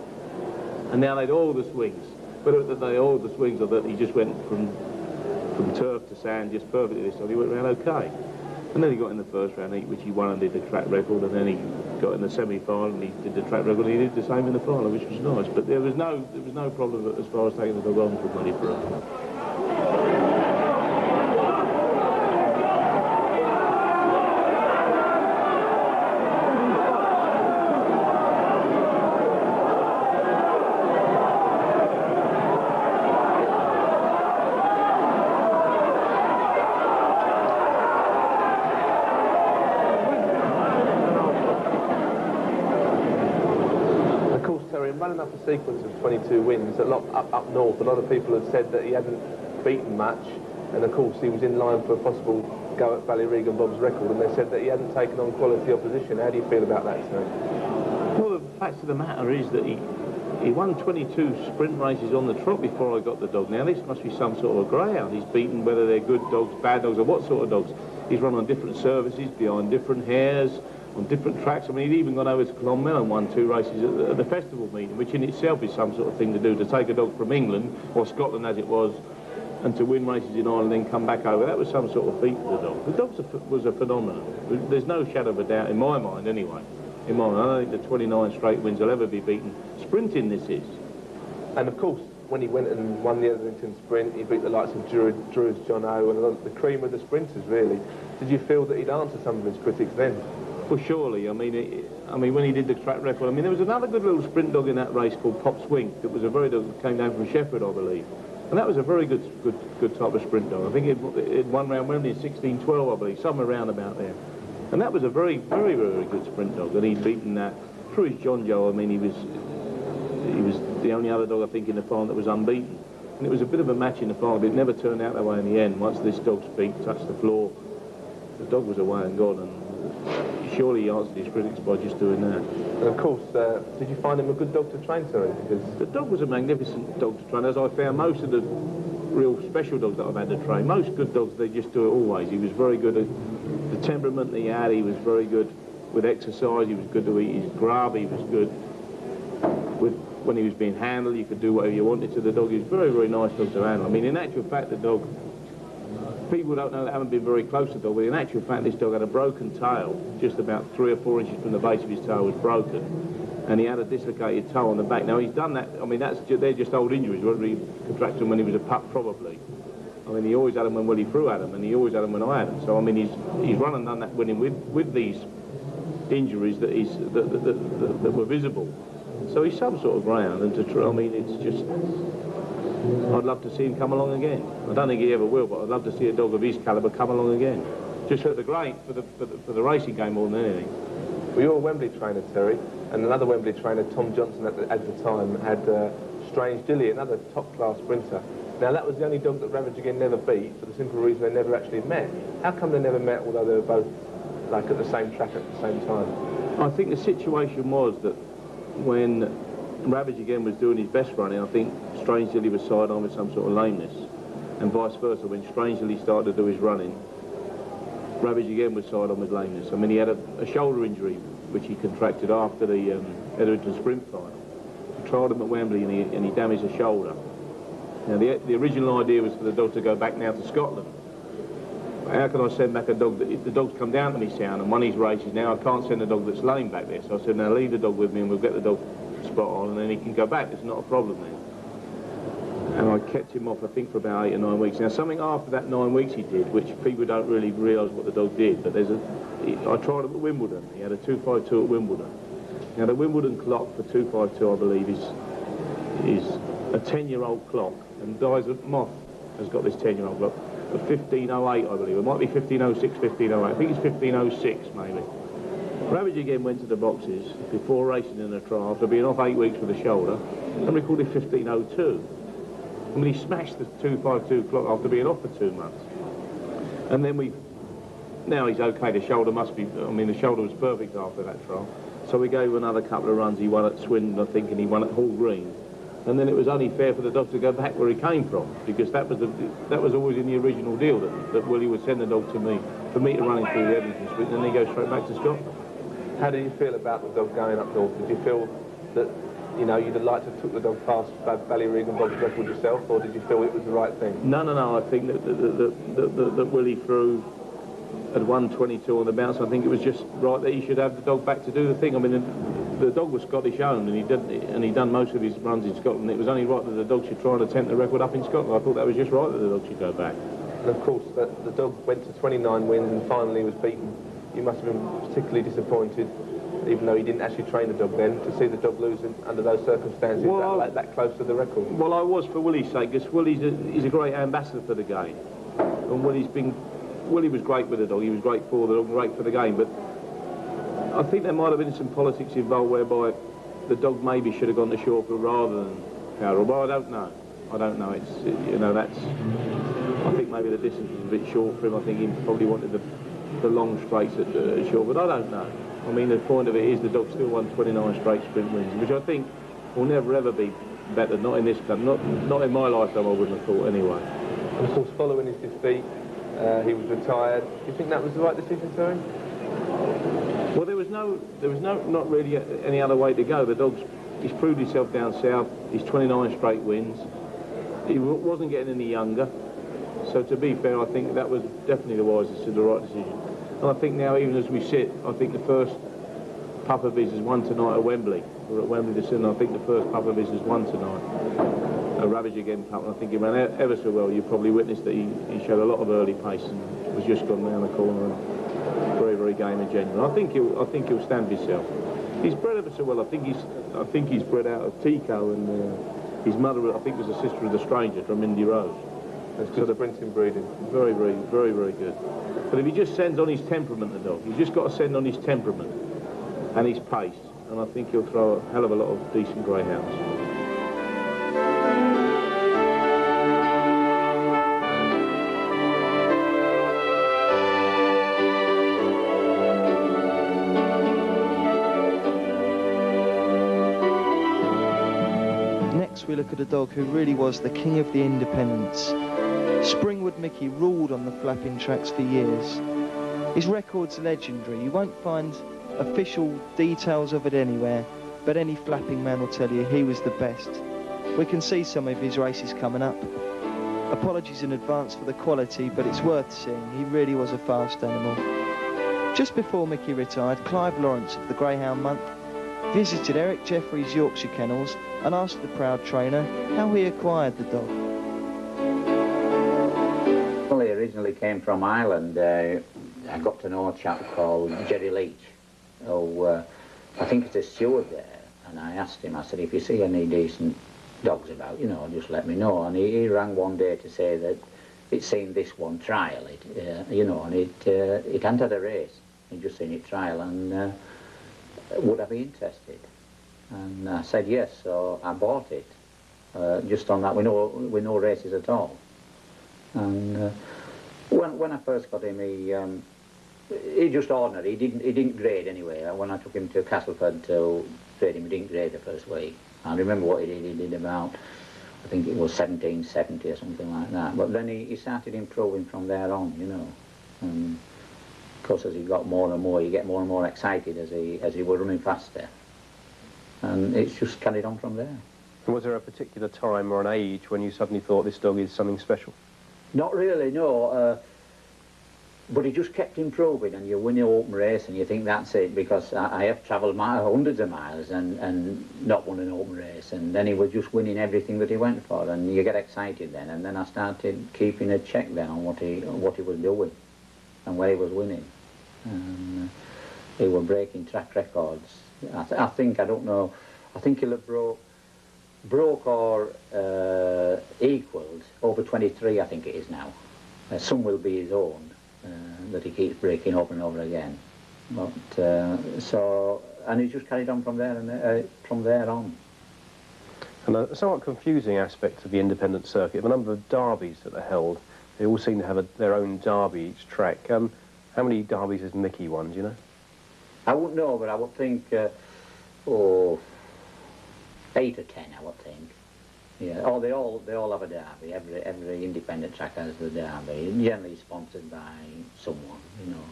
And now they'd all the swings. Whether they all the swings or that he just went from turf to sand just perfectly this time, he went round okay. And then he got in the first round heat, which he won and did the track record, and then he got in the semi-final and he did the track record, and he did the same in the final, which was nice. But there was no problem as far as taking the dog on from Willie Frew. Running up a sequence of 22 wins up north, a lot of people had said that he hadn't beaten much, and of course he was in line for a possible go at Ballyregan Bob's record, and they said that he hadn't taken on quality opposition. How do you feel about that, sir? Well, the fact of the matter is that he won 22 sprint races on the trot before I got the dog. Now this must be some sort of greyhound. He's beaten whether they're good dogs, bad dogs, or what sort of dogs. He's run on different services, behind different hares, on different tracks. I mean, he'd even gone over to Clonmel and won 2 races at the festival meeting, which in itself is some sort of thing to do, to take a dog from England, or Scotland as it was, and to win races in Ireland and then come back over. That was some sort of feat for the dog. The dog was a phenomenon. There's no shadow of a doubt, in my mind anyway. In my mind, I don't think the 29 straight wins will ever be beaten. Sprinting this is. And of course, when he went and won the Edrington Sprint, he beat the likes of Drew's John O and the cream of the sprinters, really. Did you feel that he'd answer some of his critics then? Well, surely. I mean, when he did the track record, I mean, there was another good little sprint dog in that race called Pop Swing. That was a very dog that came down from Sheffield, I believe. And that was a very good type of sprint dog. I think it won round Wembley in 1612, I believe, somewhere around about there. And that was a very, very, very good sprint dog, and he'd beaten that through his John Joe. I mean, he was the only other dog, I think, in the farm that was unbeaten. And it was a bit of a match in the farm, but it never turned out that way in the end. Once this dog's feet touched the floor, the dog was away and gone, and surely he answered his critics by just doing that. And of course, did you find him a good dog to train, Terry? Because the dog was a magnificent dog to train, as I found most of the real special dogs that I've had to train. Most good dogs, they just do it always. He was very good at the temperament that he had. He was very good with exercise. He was good to eat his grub. He was good with, when he was being handled, you could do whatever you wanted to the dog. He was a very, very nice dog to handle. I mean, in actual fact, the dog, people don't know that haven't been very close to the dog, but in actual fact, this dog had a broken tail, just about 3 or 4 inches from the base of his tail was broken, and he had a dislocated toe on the back. Now, he's done that, I mean, they're just old injuries, whether he contracted them when he was a pup, probably. I mean, he always had them when Willie Frew had them, and he always had them when I had them. So, I mean, he's run and done that winning with these injuries that were visible. So he's some sort of ground, and I mean, it's just, I'd love to see him come along again. I don't think he ever will, but I'd love to see a dog of his calibre come along again. Just for the racing game more than anything. Well, you're a Wembley trainer, Terry, and another Wembley trainer, Tom Johnson, at the time, had Strange Dilly, another top-class sprinter. Now, that was the only dog that Ravage again never beat, for the simple reason they never actually met. How come they never met, although they were both, like, at the same track at the same time? I think the situation was that when Ravage again was doing his best running, I think Strange Dilly was sidelined with some sort of lameness, and vice versa. When Strange Dilly started to do his running, Ravage again was sidelined with lameness. I mean, he had a shoulder injury which he contracted after the Edmonton Sprint final. He trialled him at Wembley and he damaged the shoulder. Now, the original idea was for the dog to go back now to Scotland. How can I send back a dog that, if the dog's come down to me sound and won his races, now I can't send a dog that's lame back there. So I said, now leave the dog with me and we'll get the dog spot on and then he can go back. It's not a problem then. And I kept him off, I think, for about 8 or 9 weeks. Now, something after that 9 weeks he did, which people don't really realise what the dog did, but I tried him at Wimbledon. He had a 252 at Wimbledon. Now, the Wimbledon clock for 252, I believe, is a 10-year-old clock, and Dies of Moth has got this 10-year-old clock. Of 1508, I believe. It might be 1506, 1508. I think it's 1506, maybe. Ravage again went to the boxes before racing in a trial after being off 8 weeks with a shoulder and recorded 1502. I mean, he smashed the 252 clock after being off for 2 months. And then now he's okay. The shoulder must be, I mean, the shoulder was perfect after that trial. So we gave him another couple of runs. He won at Swindon, I think, and he won at Hall Green. And then it was only fair for the dog to go back where he came from, because that was always in the original deal, that Willie would send the dog to me, for me to run him through the Edmonton Sprint, and then he goes straight back to Scotland. How did you feel about the dog going up north? Did you feel that, you know, you'd have liked to have took the dog past Ballyregan Bob's record yourself, or did you feel it was the right thing? No, I think that Willie Frew had won 22 on the bounce. I think it was just right that he should have the dog back to do the thing. I mean, the dog was Scottish owned, and he'd done most of his runs in Scotland. It was only right that the dog should try and attempt the record up in Scotland. I thought that was just right that the dog should go back. And of course, the dog went to 29 wins and finally was beaten. You must have been particularly disappointed, even though he didn't actually train the dog then, to see the dog lose under those circumstances, that close to the record. Well, I was for Willie's sake, because he's a great ambassador for the game, and Willie was great with the dog. He was great for the dog, great for the game, but I think there might have been some politics involved whereby the dog maybe should have gone to Shawfield rather than Carroll. But I don't know. I think maybe the distance was a bit short for him. I think he probably wanted the long straights at Shawfield. I don't know. I mean, the point of it is the dog still won 29 straight sprint wins, which I think will never ever be better. Not in this club. Not in my lifetime. I wouldn't have thought anyway. And of course, following his defeat, he was retired. Do you think that was the right decision, Terry? Well, there was not really any other way to go. He's proved himself down south. He's 29 straight wins. He wasn't getting any younger. So to be fair, I think that was definitely the wisest and the right decision. And I think now, even as we sit, I think the first pup of his is won tonight at Wembley. We're at Wembley this evening. I think the first pup of his is won tonight. A Ravage again pup, and I think he ran ever so well. You probably witnessed that he showed a lot of early pace and was just gone down the corner and very, very game and genuine. I think he'll stand for himself. He's bred ever so well. I think he's bred out of Tico, and his mother, I think, was a sister of the stranger from Indy Rose. It's good sprinting breeding. Very, very, very, very good. But if he just sends on his temperament, the dog, he's just got to send on his temperament and his pace, and I think he'll throw a hell of a lot of decent greyhounds. We look at a dog who really was the king of the independents. Springwood Mickey ruled on the flapping tracks for years. His record's legendary. You won't find official details of it anywhere, but any flapping man will tell you he was the best. We can see some of his races coming up. Apologies in advance for the quality, but it's worth seeing. He really was a fast animal. Just before Mickey retired, Clive Lawrence of the Greyhound Month visited Eric Jeffrey's Yorkshire kennels and asked the proud trainer how he acquired the dog. Well, he originally came from Ireland. I got to know a chap called Jerry Leach, who I think is a steward there, and I asked him, I said, if you see any decent dogs about, you know, just let me know. And he rang one day to say that he'd seen this one trial, you know, and it hadn't had a race. He'd just seen it trial, and would I be interested? And I said yes, so I bought it. Just on that, with no races at all. And when I first got him, he just ordinary. He didn't grade anyway. When I took him to Castleford to grade him, he didn't grade the first week. I remember what he did. He did about, I think it was 1770 or something like that. But then he started improving from there on, you know. And of course, as he got more and more, you get more and more excited as he was running faster. And it's just carried on from there. And was there a particular time or an age when you suddenly thought this dog is something special? Not really, no. But he just kept improving, and you win an open race and you think that's it, because I have travelled hundreds of miles and not won an open race, and then he was just winning everything that he went for, and you get excited then. And then I started keeping a check then on what he was doing and where he was winning. And he was breaking track records. I think, I don't know, I think he'll have broke or equalled over 23, I think it is now. Some will be his own, that he keeps breaking over and over again. But so, and he just carried on from there and from there on. And a somewhat confusing aspect of the independent circuit, the number of derbies that are held, they all seem to have their own derby each track. How many derbies has Mickey won, do you know? I wouldn't know, but I would think, 8 or 10, I would think. Yeah. Oh, they all have a derby. Every independent track has the derby. Generally sponsored by someone, you know.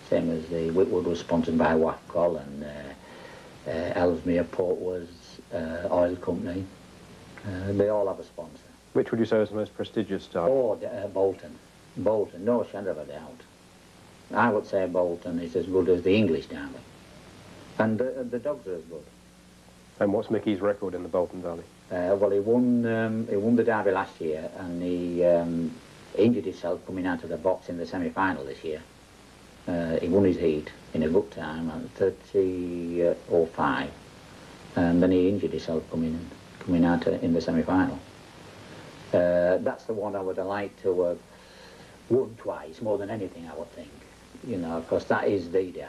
Same as the Whitwood was sponsored by Wapcol, and Ellesmere Port was oil company. They all have a sponsor. Which would you say is the most prestigious derby? Oh, Bolton. Bolton, no shadow of a doubt. I would say Bolton is as good as the English derby. And the dogs are as good. And what's Mickey's record in the Bolton derby? Well, he won the derby last year, and he injured himself coming out of the box in the semi-final this year. He won his heat in a good time at 30:05, and then he injured himself coming out in the semi-final. That's the one I would have liked to have won twice, more than anything, I would think. You know, because that is the derby.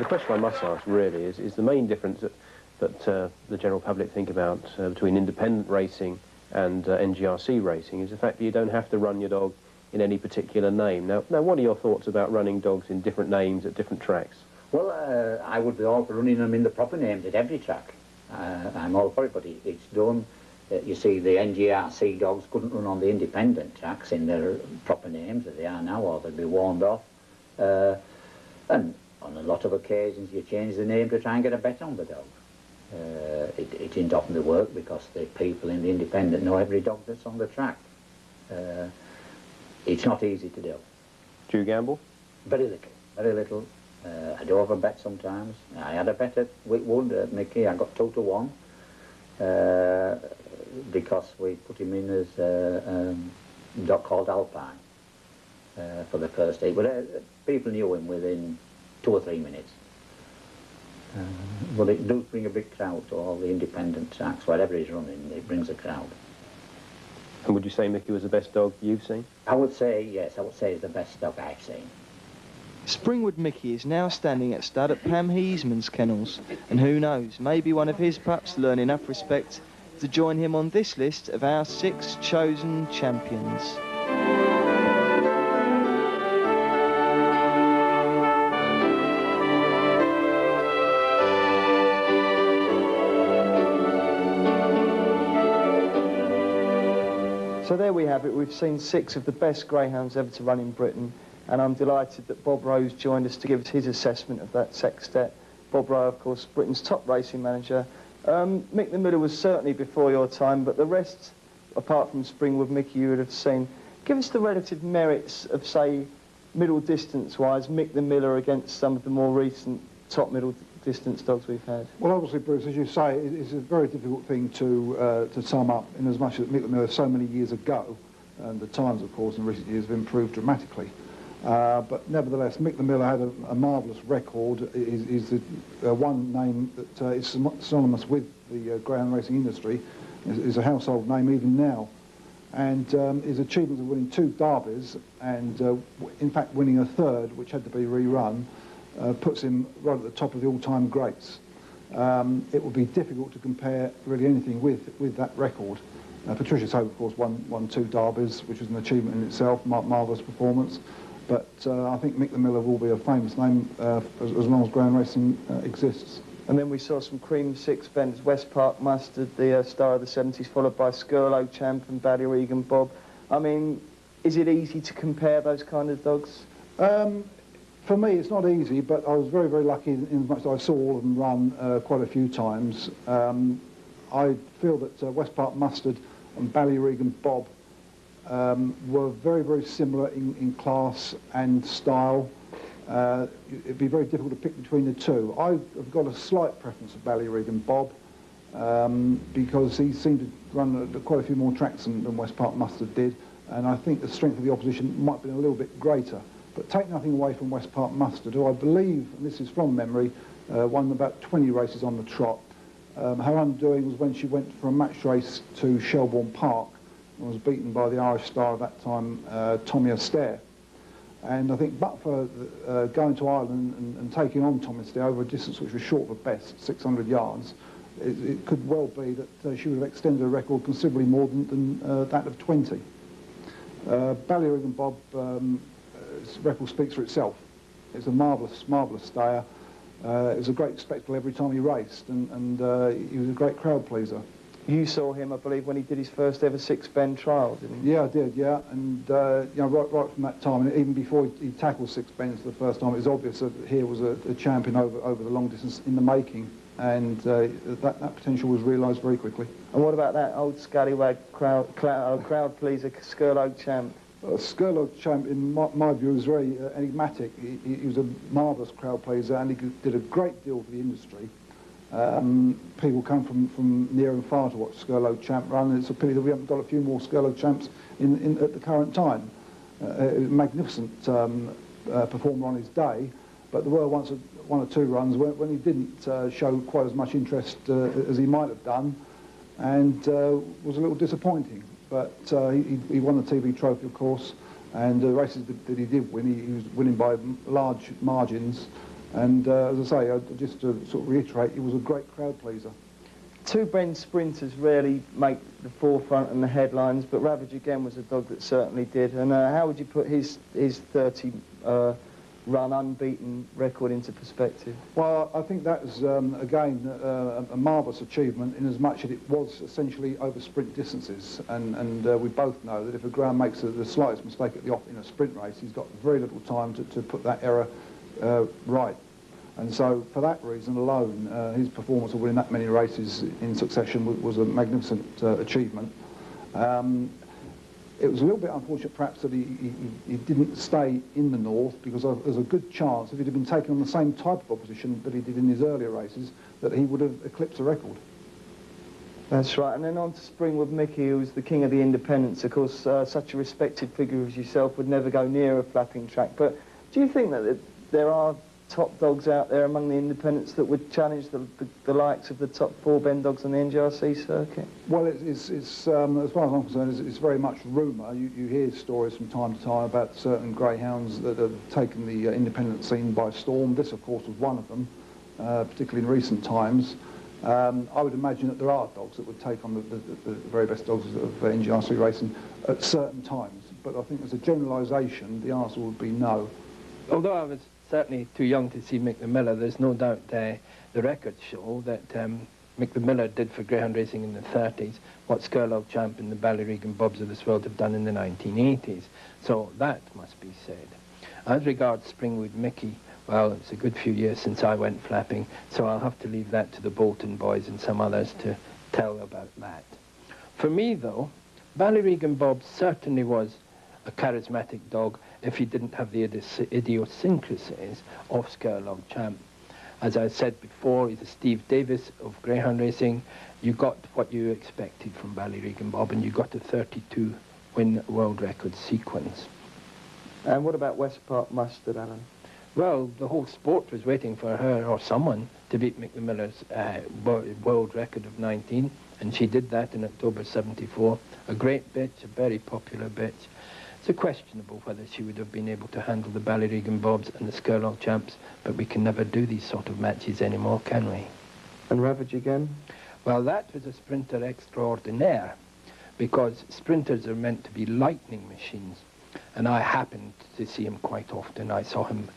question I must ask, really, is the main difference that the general public think about between independent racing and NGRC racing is the fact that you don't have to run your dog in any particular name. Now, what are your thoughts about running dogs in different names at different tracks? Well, I would be all for running them in the proper names at every track. I'm all for it, but it's done. You see, the NGRC dogs couldn't run on the independent tracks in their proper names as they are now, or they'd be warned off. And on a lot of occasions, you change the name to try and get a bet on the dog. It isn't often the work because the people in the independent know every dog that's on the track. It's not easy to do. Do you gamble? Very little, very little. I do have a bet sometimes. I had a bet at Whitwood, at Mickey. I got 2-1 because we put him in as a dog called Alpine for the first heat. But people knew him within 2 or 3 minutes. But it does bring a big crowd to all the independent tracks. Wherever he's running, it brings a crowd. And would you say Mickey was the best dog you've seen? I would say, yes, I would say he's the best dog I've seen. Springwood Mickey is now standing at stud at Pam Heisman's kennels, and who knows, maybe one of his pups learn enough respect to join him on this list of our 6 chosen champions. So there we have it. We've seen 6 of the best greyhounds ever to run in Britain, and I'm delighted that Bob Rose joined us to give us his assessment of that sextet. Bob Rowe, of course, Britain's top racing manager. Mick The Miller was certainly before your time, but the rest, apart from Springwood Mickey, you would have seen. Give us the relative merits of, say, middle distance-wise, Mick The Miller against some of the more recent top middle distance dogs we've had. Well, obviously, Bruce, as you say, it's a very difficult thing to sum up, in as much as Mick The Miller so many years ago, and the times, of course, in recent years have improved dramatically. But nevertheless, Mick The Miller had a marvellous record. Is the one name that is synonymous with the greyhound racing industry, is a household name even now. And his achievements of winning 2 derbies and, in fact, winning a 3rd, which had to be rerun, puts him right at the top of the all-time greats. It would be difficult to compare really anything with that record. Patricia Hope, of course, won 2 derbies, which was an achievement in itself, marvellous performance. But I think Mick The Miller will be a famous name as long as greyhound racing exists. And then we saw some cream sixpence, Westpark Mustard, the star of the 70s, followed by Scurlogue Champ and Ballyregan Bon. I mean, is it easy to compare those kind of dogs? For me, it's not easy, but I was very, very lucky in as much as I saw all of them run quite a few times. I feel that Westpark Mustard and Ballyregan Bon were very, very similar in class and style. It'd be very difficult to pick between the two. I've got a slight preference for Ballyregan Bon because he seemed to run quite a few more tracks than Westpark Mustard did, and I think the strength of the opposition might have been a little bit greater. But take nothing away from Westpark Mustard, who I believe, and this is from memory, won about 20 races on the trot. Her undoing was when she went for a match race to Shelbourne Park and was beaten by the Irish star of that time, Tommy Astaire. And I think but for going to Ireland and taking on Tommy Astaire over a distance which was short of a best, 600 yards, it could well be that she would have extended her record considerably more than that of 20. Ballyregan Bon, record speaks for itself. It's a marvellous, marvellous stayer. It was a great spectacle every time he raced, and he was a great crowd pleaser. You saw him, I believe, when he did his first ever 6-bend trial, didn't you? Yeah, I did, yeah. And you know, right from that time, and even before he tackled 6 bends for the first time, it was obvious that here was a champion over the long distance in the making, and that potential was realised very quickly. And what about that old scallywag crowd pleaser, Scurlogue Champ? Scurlogue Champ, in my view, was very enigmatic. He was a marvellous crowd pleaser, and he did a great deal for the industry. People come from near and far to watch Scurlogue Champ run, and it's a pity that we haven't got a few more Scurlogue Champs at the current time. It was a magnificent performer on his day, but there were one or two runs when he didn't show quite as much interest as he might have done, and was a little disappointing. But he won the TV trophy, of course, and the races that he did win, he was winning by large margins. And as I say, just to sort of reiterate, he was a great crowd pleaser. Two Bend sprinters rarely make the forefront and the headlines, but Ravage again was a dog that certainly did. And how would you put his 30 run unbeaten record into perspective? Well, I think that was, again, a marvellous achievement in as much as it was essentially over sprint distances. And we both know that if a ground makes the slightest mistake at the off in a sprint race, he's got very little time to put that error right. And so, for that reason alone, his performance of winning that many races in succession was a magnificent achievement. It was a little bit unfortunate, perhaps, that he didn't stay in the north, because there's a good chance, if he'd have been taken on the same type of opposition that he did in his earlier races, that he would have eclipsed the record. That's right. And then on to Springwood Mickey, who was the king of the independents. Of course, such a respected figure as yourself would never go near a flapping track. But do you think that there are top dogs out there among the independents that would challenge the likes of the top 4 Bend dogs on the NGRC circuit? Well, it's as far as I'm concerned, it's very much rumour. You hear stories from time to time about certain greyhounds that have taken the independent scene by storm. This, of course, was one of them, particularly in recent times. I would imagine that there are dogs that would take on the very best dogs of NGRC racing at certain times. But I think as a generalisation, the answer would be no. Although I was certainly too young to see Mick The Miller, there's no doubt the records show that Mick The Miller did for greyhound racing in the 30s what Scurlogue Champ and the Ballyregan Bobs of this world have done in the 1980s. So that must be said. As regards Springwood Mickey, well, it's a good few years since I went flapping, so I'll have to leave that to the Bolton boys and some others to tell about that. For me, though, Ballyregan Bob certainly was a charismatic dog if he didn't have the idiosyncrasies of Scurlogue Champ. As I said before, he's a Steve Davis of greyhound racing. You got what you expected from Ballyregan Bob, and you got a 32-win world record sequence. And what about Westpark Mustard, Alan? Well, the whole sport was waiting for her or someone to beat Mick The Miller's world record of 19, and she did that in October '74. A great bitch, a very popular bitch. It's questionable whether she would have been able to handle the Ballyregan Bobs and the Scurlogue Champs, but we can never do these sort of matches anymore, can we? And Ravage again? Well, that was a sprinter extraordinaire, because sprinters are meant to be lightning machines, and I happened to see him quite often. I saw him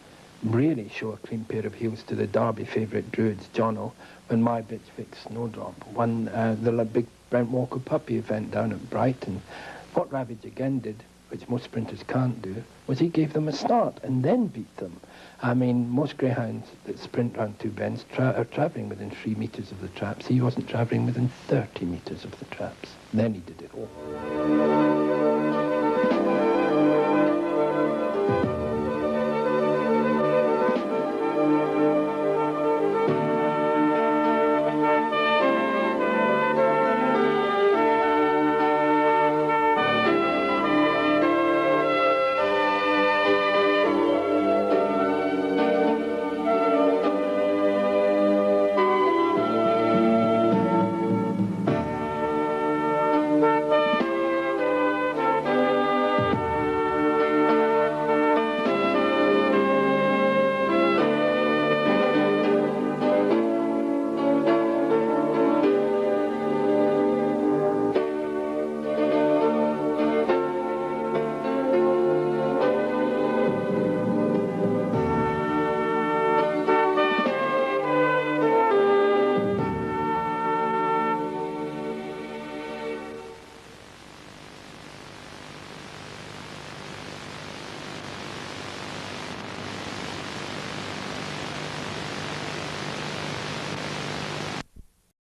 really show a clean pair of heels to the Derby favourite Druids, Jono, when my bitch fixed Snowdrop won the big Brent Walker puppy event down at Brighton. What Ravage again did, which most sprinters can't do, was he gave them a start and then beat them. I mean, most greyhounds that sprint round 2 bends are travelling within 3 metres of the traps. He wasn't travelling within 30 metres of the traps. Then he did it all.